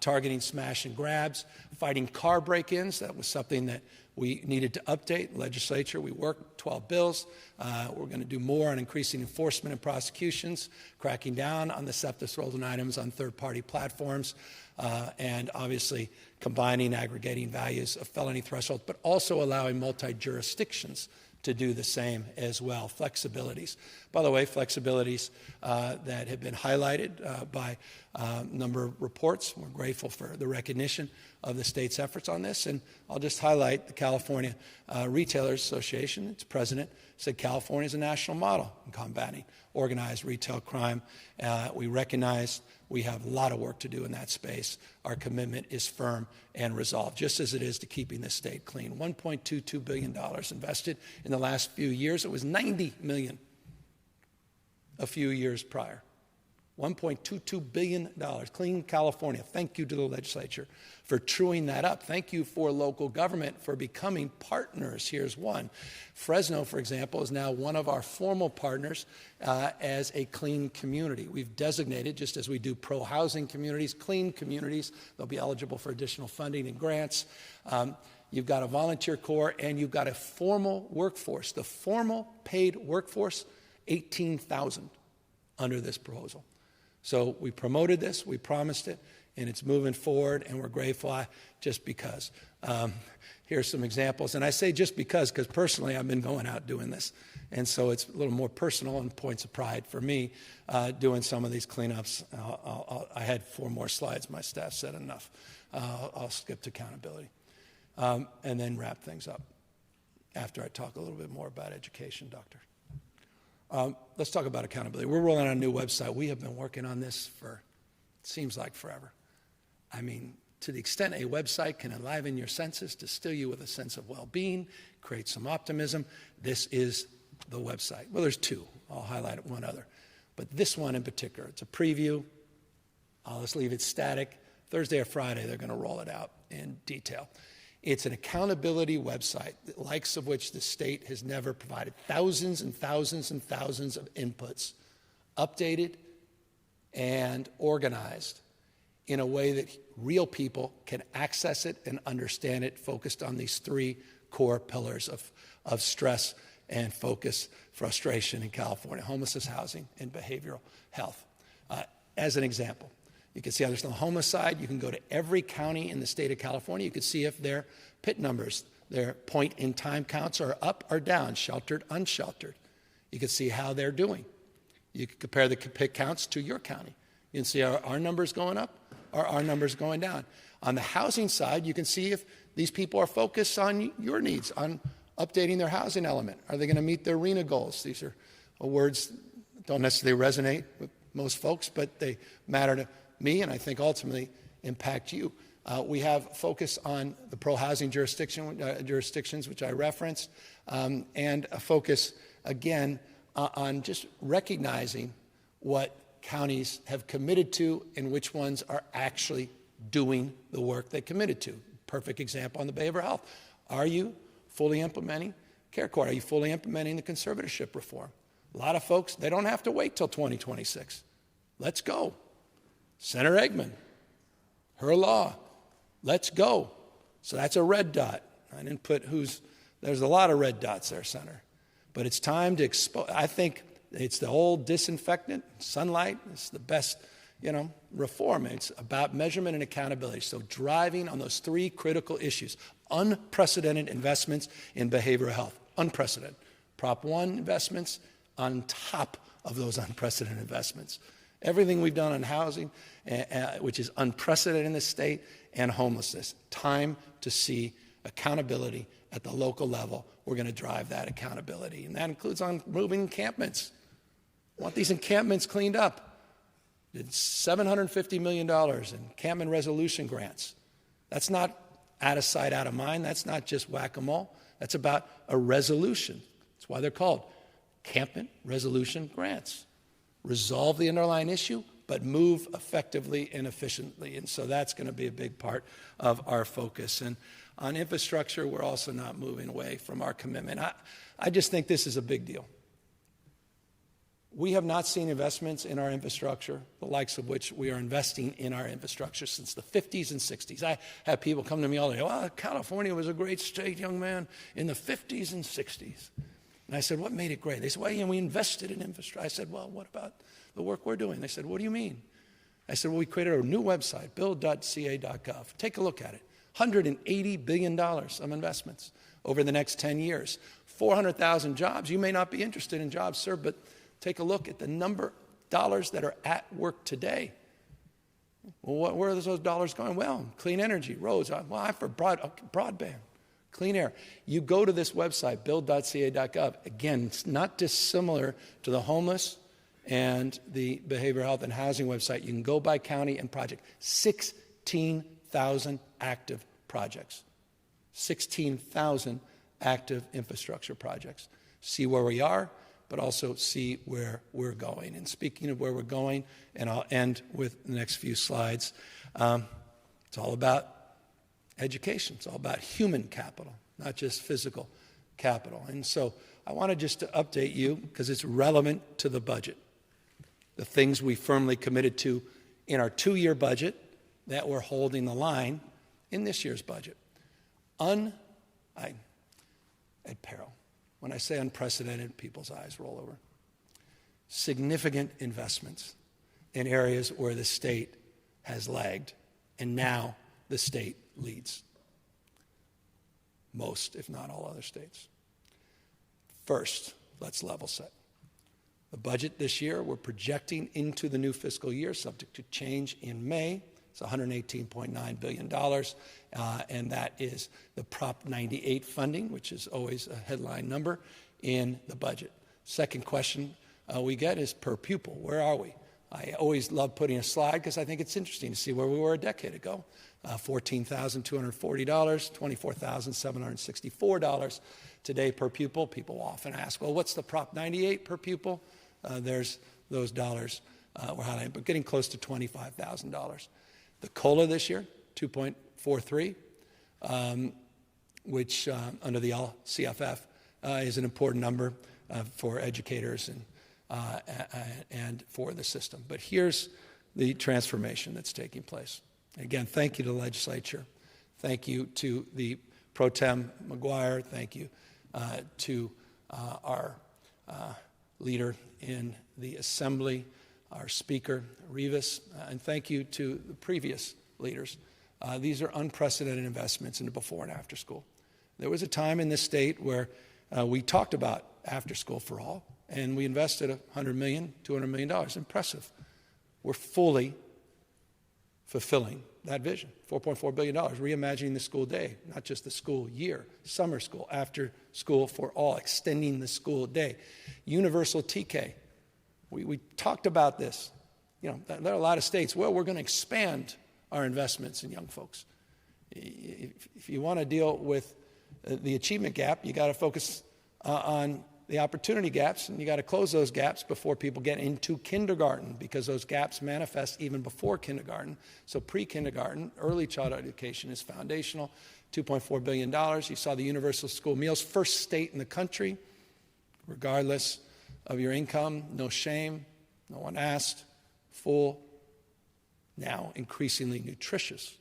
Targeting smash and grabs, fighting car break-ins. That was something that we needed to update. Legislature, we worked 12 bills. We're going to do more on increasing enforcement and prosecutions, cracking down on the theft of stolen items on third-party platforms, and obviously combining aggregating values of felony thresholds, but also allowing multi-jurisdictions to do the same as well. Flexibilities. By the way, flexibilities that have been highlighted by a number of reports. We're grateful for the recognition of the state's efforts on this. And I'll just highlight the California Retailers Association. Its president said California is a national model in combating organized retail crime. We recognize we have a lot of work to do in that space. Our commitment is firm and resolved, just as it is to keeping the state clean. $1.22 billion invested in the last few years. It was $90 million a few years prior. $1.22 billion. Clean California. Thank you to the legislature for truing that up. Thank you for local government for becoming partners. Here's one. Fresno, for example, is now one of our formal partners as a clean community. We've designated, just as we do pro-housing communities, clean communities. They'll be eligible for additional funding and grants. You've got a volunteer corps, and you've got a formal workforce. The formal paid workforce, 18,000 under this proposal. So we promoted this, we promised it, and it's moving forward, and we're grateful just because. Here's some examples, and I say just because personally I've been going out doing this, and so it's a little more personal and points of pride for me doing some of these cleanups. I had 4 more slides. My staff said enough. I'll skip to accountability and then wrap things up after I talk a little bit more about education, Doctor. Let's talk about accountability. We're rolling out a new website. We have been working on this for, it seems like forever. I mean, to the extent a website can enliven your senses, distill you with a sense of well-being, create some optimism, this is the website. Well, there's 2. I'll highlight one other. But this one in particular, it's a preview. I'll just leave it static. Thursday or Friday, they're going to roll it out in detail. It's an accountability website, the likes of which the state has never provided. Thousands and thousands and thousands of inputs, updated and organized in a way that real people can access it and understand it, focused on these 3 core pillars of stress and focus, frustration in California: homelessness, housing, and behavioral health. As an example, you can see on the homicide, you can go to every county in the state of California. You can see if their PIT numbers, their point-in-time counts are up or down, sheltered, unsheltered. You can see how they're doing. You can compare the PIT counts to your county. You can see are our numbers going up or our numbers going down. On the housing side, you can see if these people are focused on your needs, on updating their housing element. Are they going to meet their RENA goals? These are words that don't necessarily resonate with most folks, but they matter to me, and I think ultimately impact you. We have focus on the pro-housing jurisdictions, which I referenced, and a focus, again, on just recognizing what counties have committed to and which ones are actually doing the work they committed to. Perfect example on the behavioral health. Are you fully implementing care court? Are you fully implementing the conservatorship reform? A lot of folks, they don't have to wait till 2026. Let's go. Senator Eggman, her law, let's go. So that's a red dot. I didn't put there's a lot of red dots there, Senator. But it's time to expose. I think It's the old disinfectant, sunlight. It's the best, reform. It's about measurement and accountability. So driving on those three critical issues. Unprecedented investments in behavioral health. Unprecedented. Prop 1 investments on top of those unprecedented investments. Everything we've done on housing, which is unprecedented in this state, and homelessness. Time to see accountability at the local level. We're going to drive that accountability. And that includes on moving encampments. I want these encampments cleaned up. It's $750 million in encampment resolution grants. That's not out of sight, out of mind. That's not just whack-a-mole. That's about a resolution. That's why they're called encampment resolution grants. Resolve the underlying issue, but move effectively and efficiently. And so that's going to be a big part of our focus. And on infrastructure, we're also not moving away from our commitment. I just think this is a big deal. We have not seen investments in our infrastructure, the likes of which we are investing in our infrastructure since the 50s and 60s. I have people come to me all the day, well, California was a great state, young man, in the 50s and 60s. And I said, what made it great? They said, well, we invested in infrastructure. I said, well, what about the work we're doing? They said, what do you mean? I said, well, we created a new website, Build.CA.Gov. Take a look at it. $180 billion of investments over the next 10 years. 400,000 jobs. You may not be interested in jobs, sir, but take a look at the number of dollars that are at work today. Well, where are those dollars going? Well, clean energy, roads. Well, I'm for broadband, clean air. You go to this website, Build.CA.Gov. Again, it's not dissimilar to the homeless and the behavioral health and housing website. You can go by county and project. 16,000 active projects. 16,000 active infrastructure projects. See where we are, but also see where we're going. And speaking of where we're going, and I'll end with the next few slides, it's all about education. It's all about human capital, not just physical capital. And so I wanted just to update you, because it's relevant to the budget, the things we firmly committed to in our 2-year budget that we're holding the line in this year's budget. At peril. When I say unprecedented, people's eyes roll over. Significant investments in areas where the state has lagged, and now the state leads. Most, if not all, other states. First, let's level set. The budget this year, we're projecting into the new fiscal year, subject to change in May. It's $118.9 billion, and that is the Prop 98 funding, which is always a headline number in the budget. Second question we get is per pupil. Where are we? I always love putting a slide because I think it's interesting to see where we were a decade ago. $14,240, $24,764 today per pupil. People often ask, well, what's the Prop 98 per pupil? There's those dollars we're highlighting, but getting close to $25,000. The COLA this year, 2.43, which under the LCFF is an important number for educators and for the system. But here's the transformation that's taking place. Again, thank you to the legislature. Thank you to the Pro Tem McGuire. Thank you to our leader in the Assembly, our Speaker, Rivas, and thank you to the previous leaders. These are unprecedented investments into before and after school. There was a time in this state where we talked about after school for all, and we invested $100 million, $200 million. Impressive. We're fully fulfilling that vision. $4.4 billion, reimagining the school day, not just the school year, summer school, after school for all, extending the school day. Universal TK. We talked about this. There are a lot of states, well, we're going to expand our investments in young folks. If you want to deal with the achievement gap, you got to focus on the opportunity gaps, and you got to close those gaps before people get into kindergarten, because those gaps manifest even before kindergarten. So pre-kindergarten, early childhood education is foundational. $2.4 billion. You saw the universal school meals, first state in the country, regardless of your income, no shame, no one asked, full, now increasingly nutritious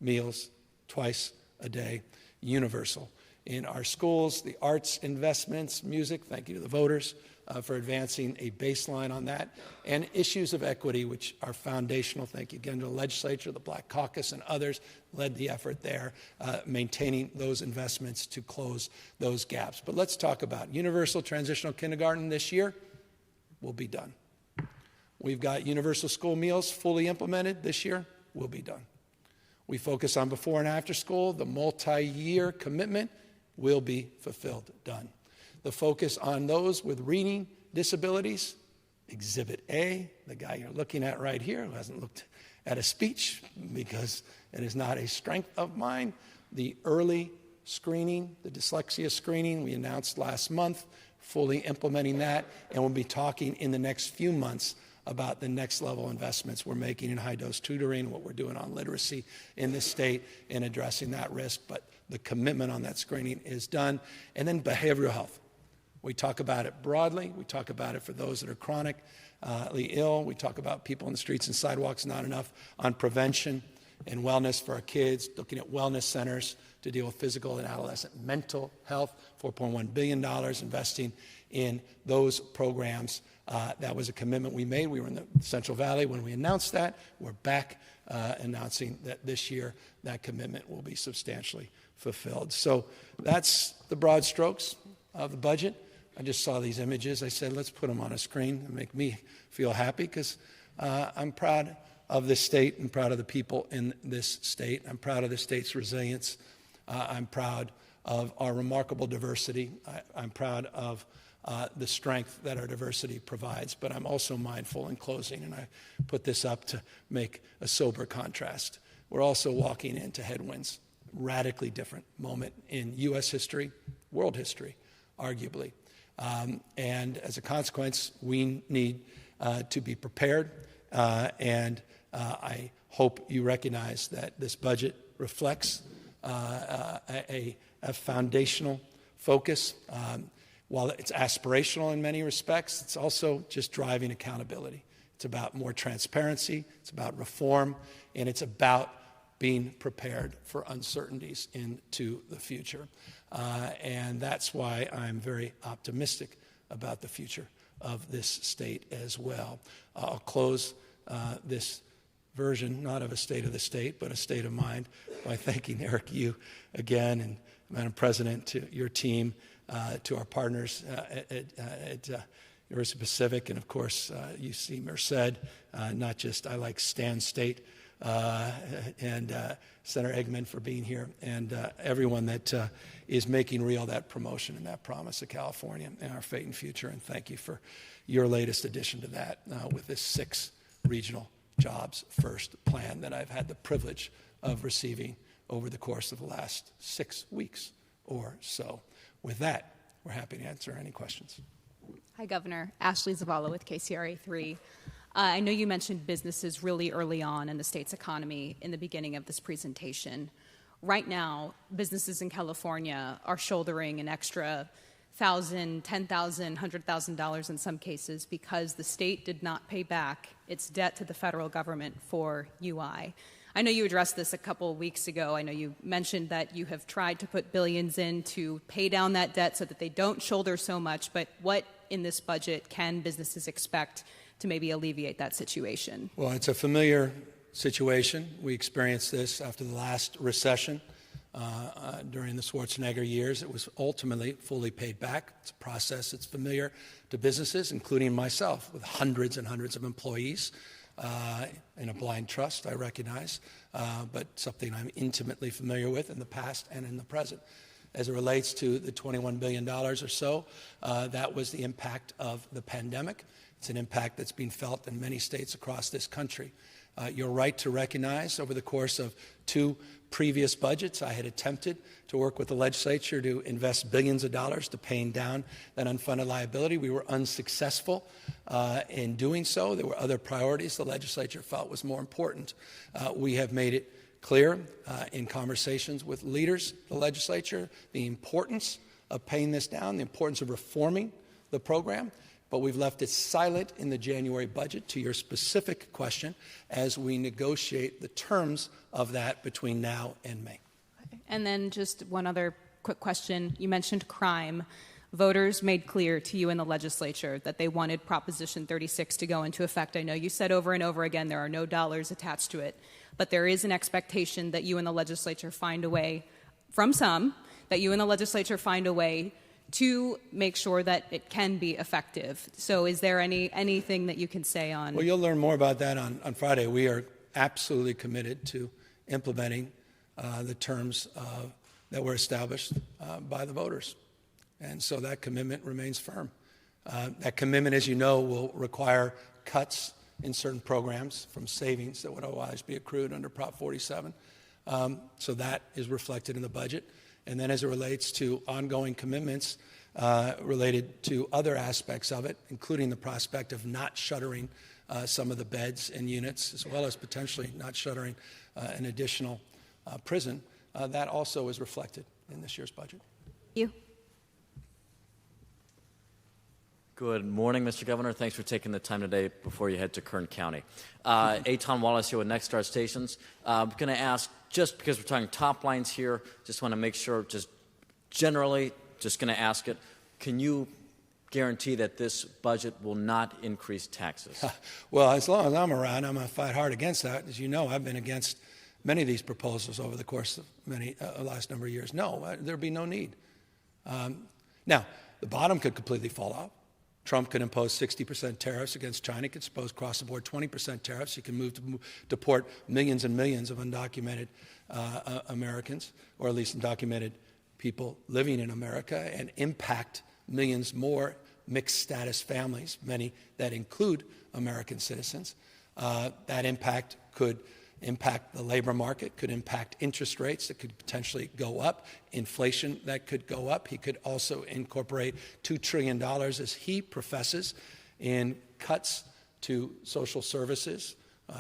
meals twice a day, universal. In our schools, the arts investments, music, thank you to the voters, for advancing a baseline on that, and issues of equity, which are foundational. Thank you again to the legislature, the Black Caucus, and others led the effort there, maintaining those investments to close those gaps. But let's talk about universal transitional kindergarten this year will be done. We've got universal school meals fully implemented this year, will be done. We focus on before and after school, the multi-year commitment will be fulfilled, done. The focus on those with reading disabilities, Exhibit A, the guy you're looking at right here who hasn't looked at a speech because it is not a strength of mine. The early screening, the dyslexia screening we announced last month, fully implementing that, and we'll be talking in the next few months about the next level investments we're making in high-dose tutoring, what we're doing on literacy in this state in addressing that risk. But the commitment on that screening is done. And then behavioral health. We talk about it broadly. We talk about it for those that are chronically ill. We talk about people on the streets and sidewalks, not enough on prevention and wellness for our kids, looking at wellness centers to deal with physical and adolescent mental health, $4.1 billion investing in those programs. That was a commitment we made. We were in the Central Valley when we announced that. We're back announcing that this year that commitment will be substantially fulfilled. So that's the broad strokes of the budget. I just saw these images. I said, let's put them on a screen and make me feel happy because I'm proud of this state and proud of the people in this state. I'm proud of the state's resilience. I'm proud of our remarkable diversity. I'm proud of the strength that our diversity provides. But I'm also mindful in closing, and I put this up to make a sober contrast. We're also walking into headwinds, radically different moment in U.S. history, world history, arguably. And as a consequence, we need to be prepared. And I hope you recognize that this budget reflects a foundational focus. While it's aspirational in many respects, it's also just driving accountability. It's about more transparency, it's about reform, and it's about being prepared for uncertainties into the future. And that's why I'm very optimistic about the future of this state as well. I'll close this version, not of a state of the state, but a state of mind, by thanking Eric, you again, and Madam President, to your team, to our partners at University Pacific, and of course, UC Merced, not just I like Stan State, and Senator Eggman for being here, and everyone that is making real that promotion and that promise of California and our fate and future. And thank you for your latest addition to that with this 6 regional jobs first plan that I've had the privilege of receiving over the course of the last 6 weeks or so. With that, we're happy to answer any questions. Hi, Governor. Ashley Zavala with KCRA3. I know you mentioned businesses really early on in the state's economy in the beginning of this presentation. Right now, businesses in California are shouldering an extra $1,000, $10,000, $100,000 in some cases because the state did not pay back its debt to the federal government for UI. I know you addressed this a couple of weeks ago. I know you mentioned that you have tried to put billions in to pay down that debt so that they don't shoulder so much, but what in this budget can businesses expect to maybe alleviate that situation? Well, it's a familiar situation. We experienced this after the last recession during the Schwarzenegger years. It was ultimately fully paid back. It's a process that's familiar to businesses, including myself, with hundreds and hundreds of employees. In a blind trust, I recognize, but something I'm intimately familiar with in the past and in the present. As it relates to the $21 billion or so, that was the impact of the pandemic. It's an impact that's being felt in many states across this country. You're right to recognize over the course of 2 previous budgets, I had attempted to work with the legislature to invest billions of dollars to paying down that unfunded liability. We were unsuccessful in doing so. There were other priorities the legislature felt was more important. We have made it clear in conversations with leaders, the legislature, the importance of paying this down, the importance of reforming the program. But we've left it silent in the January budget, to your specific question, as we negotiate the terms of that between now and May. And then just one other quick question. You mentioned crime. Voters made clear to you in the legislature that they wanted Proposition 36 to go into effect. I know you said over and over again there are no dollars attached to it, but there is an expectation that you in the legislature find a way, from some, that you in the legislature find a way to make sure that it can be effective. So is there anything that you can say on? Well, you'll learn more about that on Friday. We are absolutely committed to implementing the terms that were established by the voters. And so that commitment remains firm. That commitment, as you know, will require cuts in certain programs from savings that would otherwise be accrued under Prop 47. So that is reflected in the budget. And then as it relates to ongoing commitments related to other aspects of it, including the prospect of not shuttering some of the beds and units, as well as potentially not shuttering an additional prison, that also is reflected in this year's budget. You. Good morning, Mr. Governor. Thanks for taking the time today before you head to Kern County. Aton Wallace here with Next Star Stations. I'm going to ask, just because we're talking Toplines here, just want to make sure, just generally, just going to ask it, can you guarantee that this budget will not increase taxes? Well, as long as I'm around, I'm going to fight hard against that. As you know, I've been against many of these proposals over the course of last number of years. No, there'd be no need. Now, the bottom could completely fall off. Trump could impose 60% tariffs against China. He could impose across-the-board 20% tariffs. He can move to deport millions and millions of undocumented Americans, or at least undocumented people living in America, and impact millions more mixed-status families, many that include American citizens. That impact could impact the labor market, could impact interest rates that could potentially go up, inflation that could go up. He could also incorporate $2 trillion, as he professes, in cuts to social services.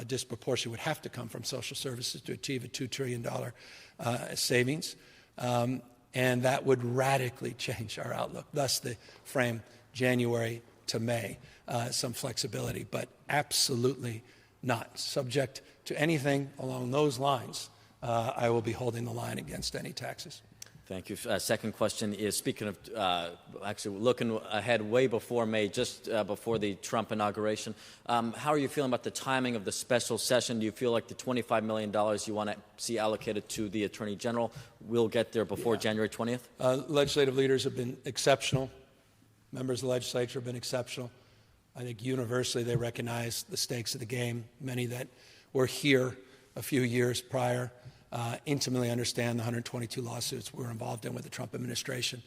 Disproportionately would have to come from social services to achieve a $2 trillion savings. And that would radically change our outlook. Thus, the frame January to May, some flexibility, but absolutely not subject to anything along those lines. I will be holding the line against any taxes. Thank you. Second question is, speaking of actually looking ahead way before May, just before the Trump inauguration, how are you feeling about the timing of the special session? Do you feel like the $25 million you want to see allocated to the Attorney General will get there before January 20th? Legislative leaders have been exceptional. Members of the legislature have been exceptional. I think universally they recognize the stakes of the game. Many that were here a few years prior intimately understand the 122 lawsuits we were involved in with the Trump administration,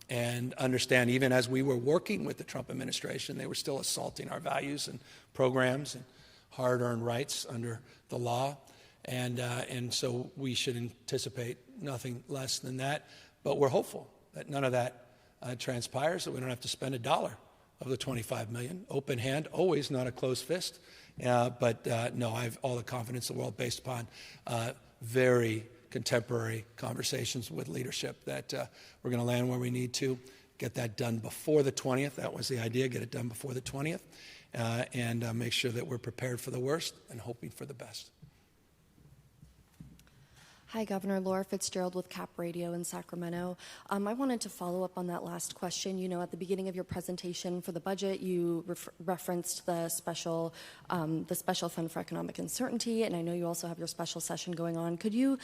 and understand even as we were working with the Trump administration, they were still assaulting our values and programs and hard-earned rights under the law. And so we should anticipate nothing less than that. But we're hopeful that none of that transpires, that we don't have to spend a dollar of the $25 million. Open hand, always, not a closed fist. But no, I have all the confidence in the world based upon very contemporary conversations with leadership that we're going to land where we need to, get that done before the 20th. That was the idea, get it done before the 20th, and make sure that we're prepared for the worst and hoping for the best. Hi, Governor. Laura Fitzgerald with CAP Radio in Sacramento. I wanted to follow up on that last question. You know, at the beginning of your presentation for the budget, you referenced the special fund for economic uncertainty, and I know you also have your special session going on. Could you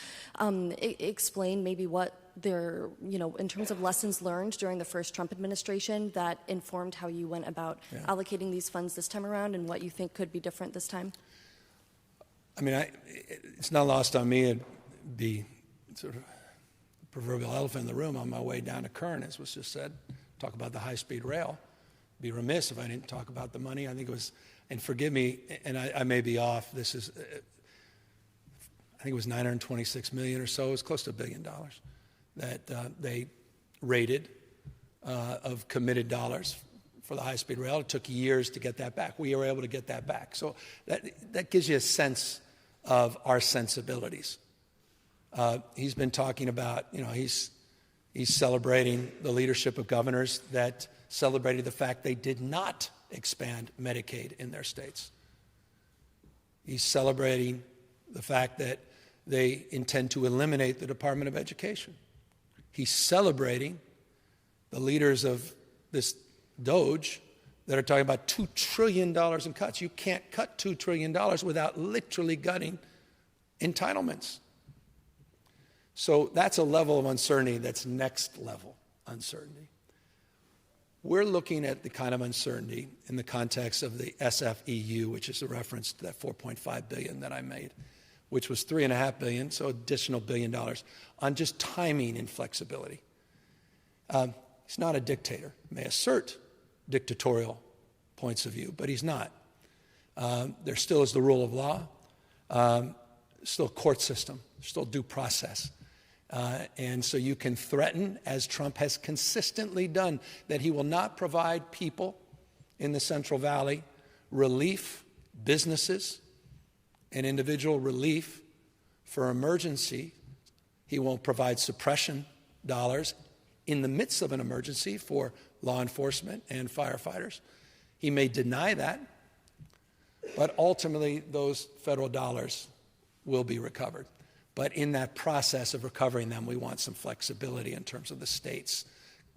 explain maybe what there, you know, in terms of lessons learned during the first Trump administration that informed how you went about allocating these funds this time around, and what you think could be different this time? I mean, it's not lost on me. The sort of proverbial elephant in the room on my way down to Kern, as was just said, talk about the high-speed rail. Be remiss if I didn't talk about the money. I think it was, and forgive me, and I may be off, this is, I think it was $926 million or so. It was close to $1 billion that they rated of committed dollars for the high-speed rail. It took years to get that back. We were able to get that back. So that gives you a sense of our sensibilities. He's been talking about, you know, he's celebrating the leadership of governors that celebrated the fact they did not expand Medicaid in their states. He's celebrating the fact that they intend to eliminate the Department of Education. He's celebrating the leaders of this Doge that are talking about $2 trillion in cuts. You can't cut $2 trillion without literally gutting entitlements. So that's a level of uncertainty that's next level uncertainty. We're looking at the kind of uncertainty in the context of the SFEU, which is a reference to that $4.5 billion that I made, which was $3.5 billion, so additional $1 billion on just timing and flexibility. He's not a dictator. He may assert dictatorial points of view, but he's not. There still is the rule of law, still a court system, still due process. And so you can threaten, as Trump has consistently done, that he will not provide people in the Central Valley relief, businesses, and individual relief for emergency. He won't provide suppression dollars in the midst of an emergency for law enforcement and firefighters. He may deny that, but ultimately those federal dollars will be recovered. But in that process of recovering them, we want some flexibility in terms of the state's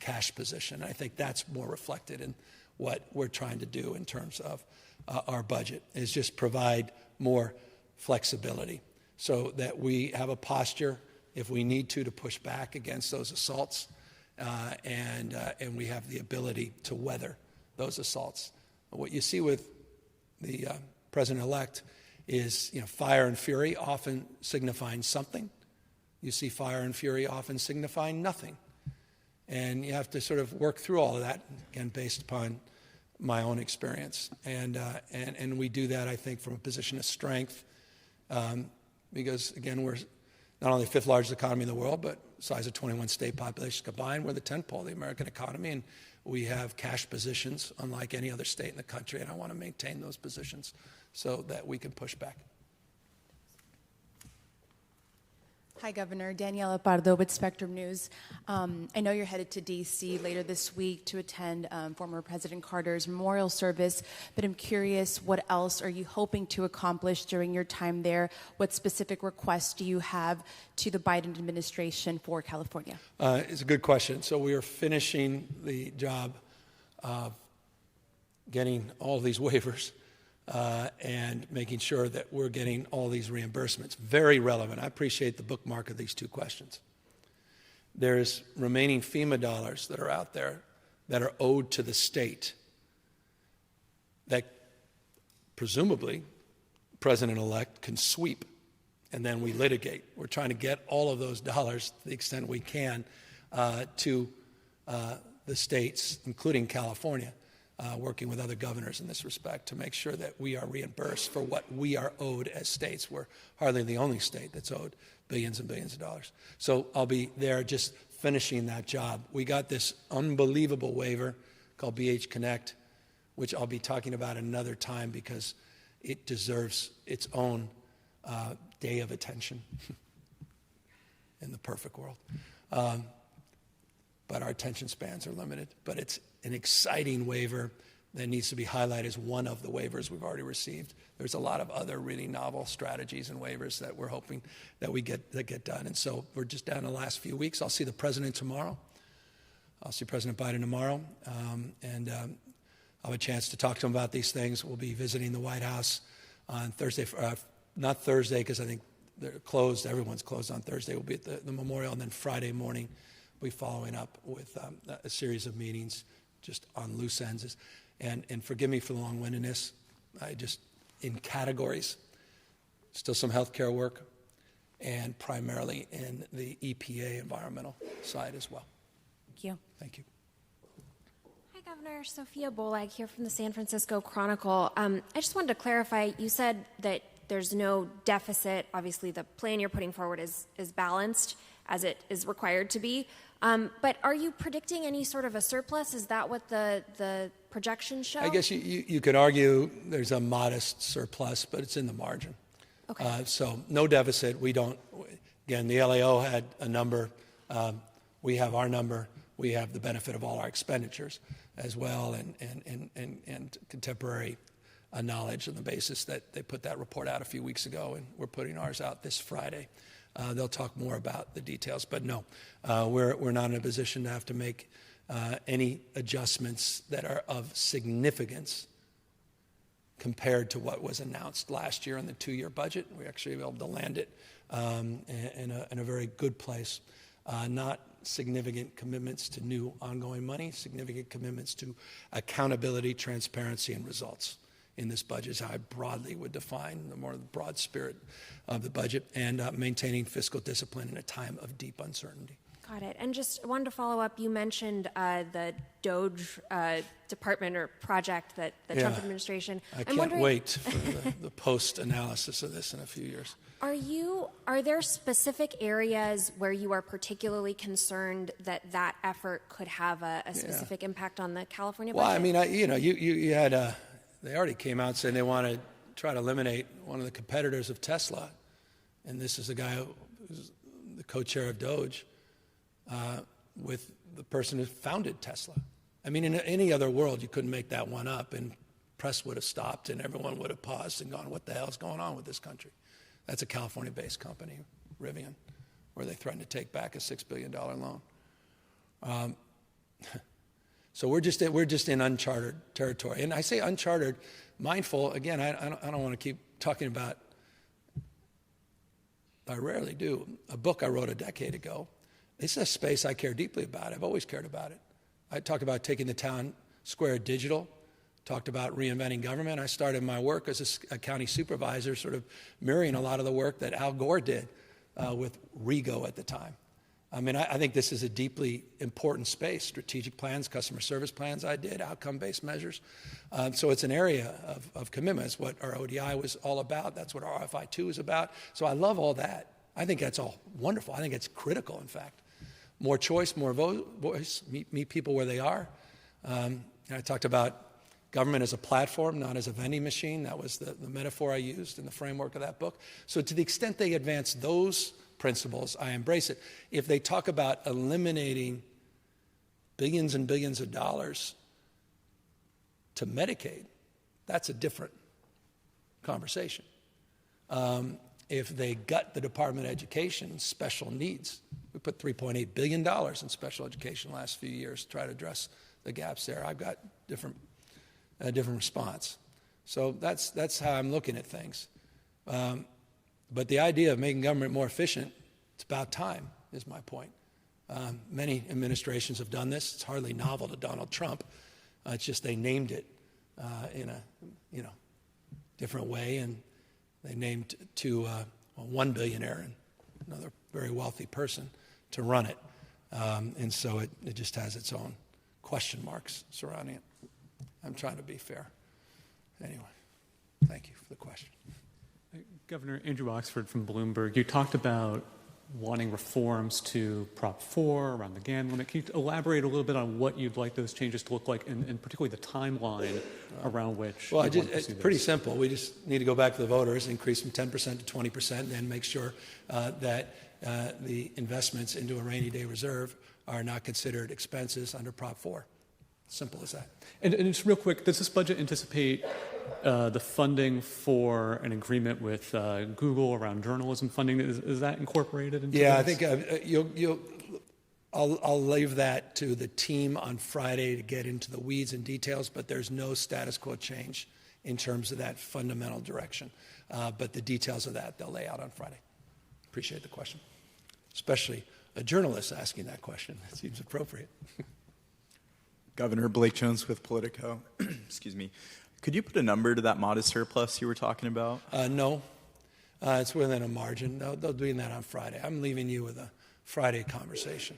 cash position. I think that's more reflected in what we're trying to do in terms of our budget, is just provide more flexibility so that we have a posture, if we need to push back against those assaults, and we have the ability to weather those assaults. What you see with the president-elect is, fire and fury often signifying something. You see fire and fury often signifying nothing. And you have to sort of work through all of that, again, based upon my own experience. And we do that, I think, from a position of strength, because, again, we're not only the fifth largest economy in the world, but size of 21 state populations combined, we're the 10th pole of the American economy, and we have cash positions unlike any other state in the country, and I want to maintain those positions so that we can push back. Hi, Governor. Daniela Pardo with Spectrum News. I know you're headed to D.C. later this week to attend former President Carter's memorial service, but I'm curious, what else are you hoping to accomplish during your time there? What specific requests do you have to the Biden administration for California? It's a good question. So we are finishing the job of getting all these waivers and making sure that we're getting all these reimbursements. Very relevant. I appreciate the bookmark of these two questions. There's remaining FEMA dollars that are out there that are owed to the state that presumably President-elect can sweep, and then we litigate. We're trying to get all of those dollars to the extent we can to the states, including California, working with other governors in this respect to make sure that we are reimbursed for what we are owed as states. We're hardly the only state that's owed billions and billions of dollars. So I'll be there just finishing that job. We got this unbelievable waiver called BH Connect, which I'll be talking about another time because it deserves its own day of attention in the perfect world. But our attention spans are limited. But it's an exciting waiver that needs to be highlighted as one of the waivers we've already received. There's a lot of other really novel strategies and waivers that we're hoping that get done. And so we're just down the last few weeks. I'll see the president tomorrow. I'll see President Biden tomorrow. And I'll have a chance to talk to him about these things. We'll be visiting the White House on Thursday. Not Thursday, because I think they're closed. Everyone's closed on Thursday. We'll be at the memorial. And then Friday morning, we'll be following up with a series of meetings just on loose ends. And forgive me for the long-windedness. I just, in categories, still some healthcare work, and primarily in the EPA environmental side as well. Thank you. Thank you. Hi, Governor. Sophia Bolag here from the San Francisco Chronicle. I just wanted to clarify, you said that there's no deficit. Obviously, the plan you're putting forward is balanced, as it is required to be. But are you predicting any sort of a surplus? Is that what the projections show? I guess you could argue there's a modest surplus, but it's in the margin. Okay. So no deficit. We don't. Again, the LAO had a number. We have our number. We have the benefit of all our expenditures as well, and contemporary knowledge on the basis that they put that report out a few weeks ago, and we're putting ours out this Friday. They'll talk more about the details, but no, we're not in a position to have to make any adjustments that are of significance compared to what was announced last year in the 2-year budget. We actually were able to land it in a very good place. Not significant commitments to new ongoing money, significant commitments to accountability, transparency, and results in this budget is how I broadly would define the more broad spirit of the budget, and maintaining fiscal discipline in a time of deep uncertainty. Got it. And just wanted to follow up, you mentioned the Doge department or project that the Trump administration. I can't wait for the post-analysis of this in a few years. Are there specific areas where you are particularly concerned that effort could have a specific impact on the California budget? Well, I mean, you had, they already came out saying they want to try to eliminate one of the competitors of Tesla. And this is the guy who's the co-chair of Doge, with the person who founded Tesla. I mean, in any other world, you couldn't make that one up, and press would have stopped, and everyone would have paused and gone, what the hell's going on with this country? That's a California-based company, Rivian, where they threatened to take back a $6 billion loan. So we're just in uncharted territory. And I say uncharted, mindful, again, I don't want to keep talking about, I rarely do, a book I wrote a decade ago. This is a space I care deeply about. I've always cared about it. I talked about taking the town square digital, talked about reinventing government. I started my work as a county supervisor, sort of mirroring a lot of the work that Al Gore did with Rego at the time. I mean, I think this is a deeply important space. Strategic plans, customer service plans I did, outcome-based measures. So it's an area of commitment. It's what our ODI was all about. That's what our RFI2 is about. So I love all that. I think that's all wonderful. I think it's critical, in fact. More choice, more voice, meet people where they are. And I talked about government as a platform, not as a vending machine. That was the metaphor I used in the framework of that book. So to the extent they advance those principles, I embrace it. If they talk about eliminating billions and billions of dollars to Medicaid, that's a different conversation. If they gut the Department of Education, special needs, we put $3.8 billion in special education the last few years to try to address the gaps there. I've got a different response. So that's how I'm looking at things. But the idea of making government more efficient, it's about time, is my point. Many administrations have done this. It's hardly novel to Donald Trump. It's just they named it in a different way, and they named one billionaire and another very wealthy person to run it. And so it just has its own question marks surrounding it. I'm trying to be fair. Anyway, thank you for the question. Governor Andrew Oxford from Bloomberg, you talked about wanting reforms to Prop 4 around the GAN limit. Can you elaborate a little bit on what you'd like those changes to look like, and particularly the timeline around which? Well, it's pretty simple. We just need to go back to the voters, increase from 10% to 20%, and then make sure that the investments into a rainy day reserve are not considered expenses under Prop 4. Simple as that. And just real quick, does this budget anticipate the funding for an agreement with Google around journalism funding? Is that incorporated into this? I think I'll leave that to the team on Friday to get into the weeds and details, but there's no status quo change in terms of that fundamental direction. But the details of that, they'll lay out on Friday. Appreciate the question. Especially a journalist asking that question. That seems appropriate. Governor Blake Jones with Politico. Excuse me. Could you put a number to that modest surplus you were talking about? No. It's within a margin. They'll do that on Friday. I'm leaving you with a Friday conversation.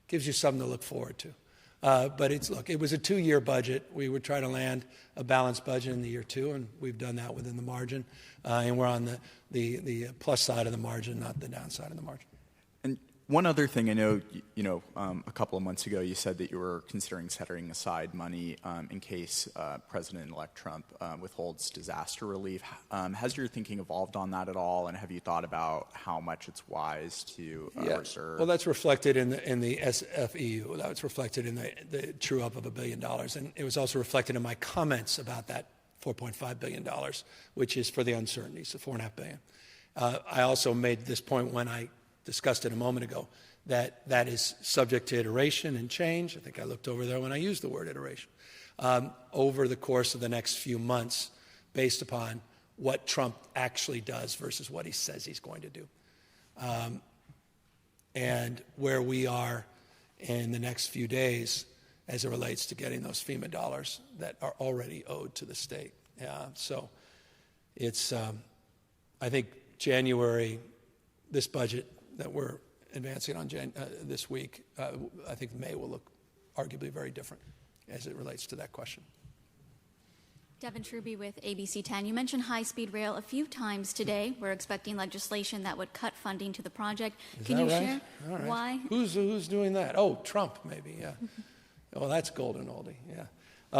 Gives you something to look forward to. But it was a 2-year budget. We were trying to land a balanced budget in the year 2, and we've done that within the margin. And we're on the plus side of the margin, not the downside of the margin. And one other thing, I know, a couple of months ago you said that you were considering setting aside money in case President-elect Trump withholds disaster relief. Has your thinking evolved on that at all, and have you thought about how much it's wise to reserve? Well, that's reflected in the SFEU. That's reflected in the true-up of $1 billion, and it was also reflected in my comments about that $4.5 billion, which is for the uncertainties, the $4.5 billion. I also made this point when I discussed it a moment ago. that is subject to iteration and change. I think I looked over there when I used the word iteration. Over the course of the next few months, based upon what Trump actually does versus what he says he's going to do. And where we are in the next few days as it relates to getting those FEMA dollars that are already owed to the state. So it's, I think January, this budget that we're advancing on this week, I think May will look arguably very different as it relates to that question. Devin Truby with ABC 10. You mentioned high-speed rail a few times today. We're expecting legislation that would cut funding to the project. Can you share why? Who's doing that? Oh, Trump, maybe, yeah. Well, that's golden oldie, yeah.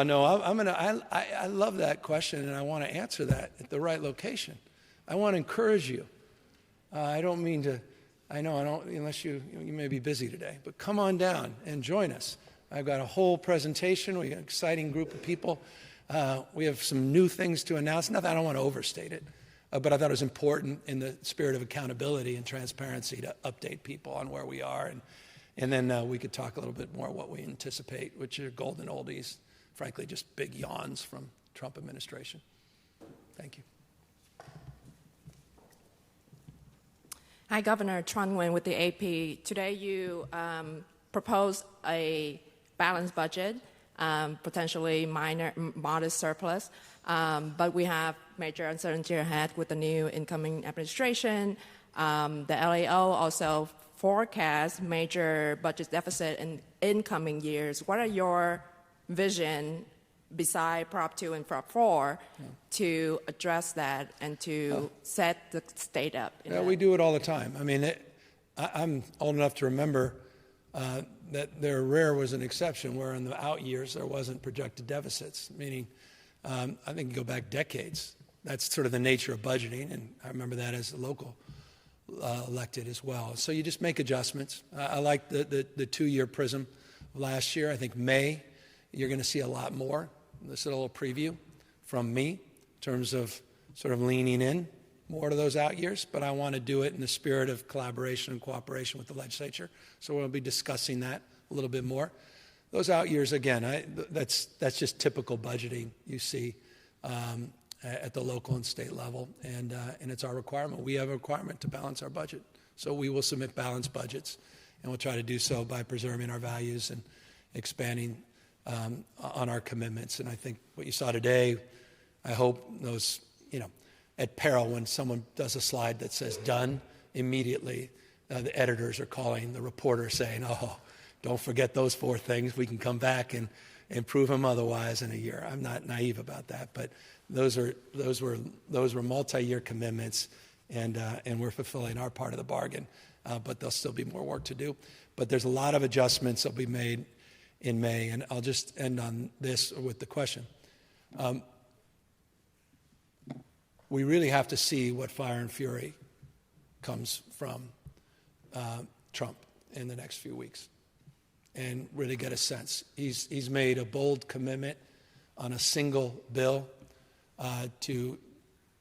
No, I love that question, and I want to answer that at the right location. I want to encourage you. I don't mean to, I don't, unless you may be busy today, but come on down and join us. I've got a whole presentation. We got an exciting group of people. We have some new things to announce. Not that I don't want to overstate it, but I thought it was important in the spirit of accountability and transparency to update people on where we are. And then we could talk a little bit more what we anticipate, which are golden oldies, frankly, just big yawns from Trump administration. Thank you. Hi, Governor Tran Nguyen with the AP. Today you proposed a balanced budget, potentially modest surplus, but we have major uncertainty ahead with the new incoming administration. The LAO also forecasts major budget deficit in incoming years. What are your vision beside Prop 2 and Prop 4 to address that and to set the state up? Yeah, we do it all the time. I mean, I'm old enough to remember that there rare was an exception where in the out years there wasn't projected deficits, meaning I think you go back decades. That's sort of the nature of budgeting, and I remember that as a local elected as well. So you just make adjustments. I like the 2-year prism last year. I think May, you're going to see a lot more. This is a little preview from me in terms of sort of leaning in more to those out years, but I want to do it in the spirit of collaboration and cooperation with the legislature. So we'll be discussing that a little bit more. Those out years, again, that's just typical budgeting you see at the local and state level, and it's our requirement. We have a requirement to balance our budget. So we will submit balanced budgets, and we'll try to do so by preserving our values and expanding on our commitments. And I think what you saw today, I hope those, at peril when someone does a slide that says done, immediately the editors are calling the reporter saying, oh, don't forget those 4 things. We can come back and prove them otherwise in a year. I'm not naive about that, but those were multi-year commitments, and we're fulfilling our part of the bargain. But there'll still be more work to do. But there's a lot of adjustments that'll be made in May, and I'll just end on this with the question. We really have to see what fire and fury comes from Trump in the next few weeks and really get a sense. He's made a bold commitment on a single bill to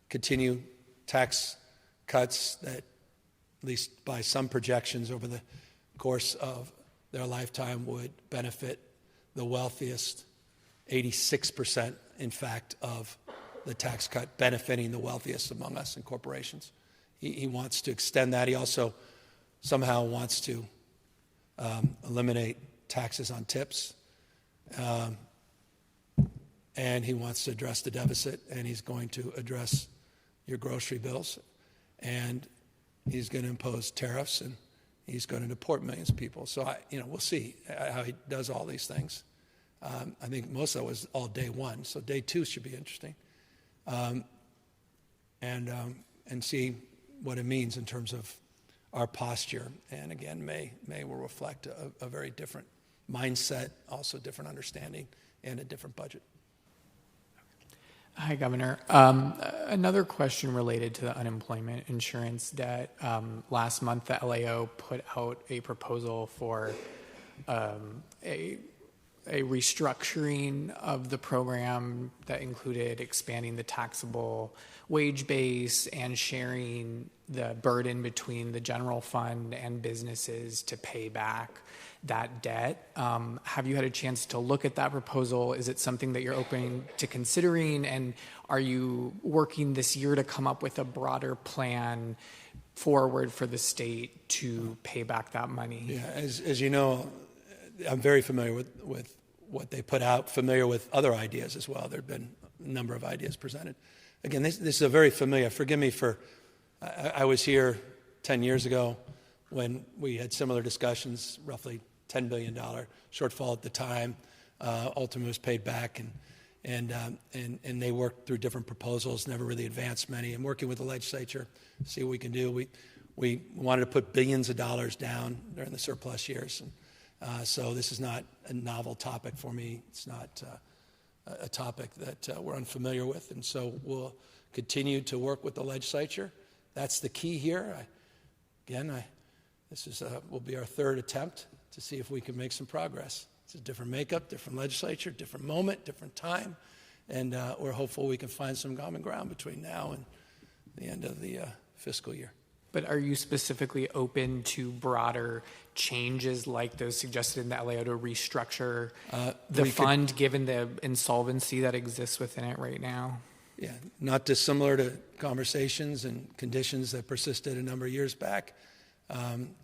continue tax cuts that, at least by some projections over the course of their lifetime, would benefit the wealthiest, 86%, in fact, of the tax cut benefiting the wealthiest among us and corporations. He wants to extend that. He also somehow wants to eliminate taxes on tips. And he wants to address the deficit, and he's going to address your grocery bills. And he's going to impose tariffs, and he's going to deport millions of people. So, we'll see how he does all these things. I think most of that was all day 1, so day 2 should be interesting. And see what it means in terms of our posture. And again, May will reflect a very different mindset, also different understanding, and a different budget. Hi, Governor. Another question related to the unemployment insurance debt. Last month, the LAO put out a proposal for a restructuring of the program that included expanding the taxable wage base and sharing the burden between the general fund and businesses to pay back that debt. Have you had a chance to look at that proposal? Is it something that you're open to considering? And are you working this year to come up with a broader plan forward for the state to pay back that money? Yeah, as you know, I'm very familiar with what they put out, familiar with other ideas as well. There have been a number of ideas presented. Again, this is a very familiar, forgive me for, I was here 10 years ago when we had similar discussions, roughly $10 billion shortfall at the time. Ultimately was paid back, and they worked through different proposals, never really advanced many. And working with the legislature, see what we can do. We wanted to put billions of dollars down during the surplus years. And, so this is not a novel topic for me. It's not a topic that we're unfamiliar with. And so we'll continue to work with the legislature. That's the key here. This will be our third attempt to see if we can make some progress. It's a different makeup, different legislature, different moment, different time. And we're hopeful we can find some common ground between now and the end of the fiscal year. But are you specifically open to broader changes like those suggested in the LAO to restructure the fund given the insolvency that exists within it right now? Yeah, not dissimilar to conversations and conditions that persisted a number of years back.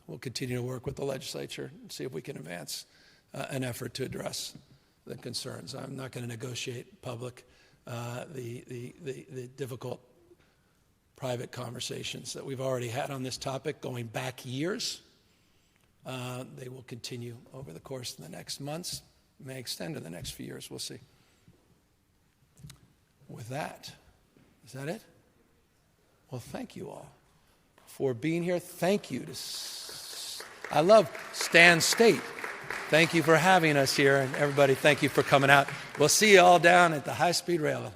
We'll continue to work with the legislature and see if we can advance an effort to address the concerns. I'm not going to negotiate public the difficult private conversations that we've already had on this topic going back years. They will continue over the course of the next months, may extend to the next few years. We'll see. With that, is that it? Well, thank you all for being here. Thank you to, I love Stan State. Thank you for having us here. And everybody, thank you for coming out. We'll see you all down at the high-speed rail.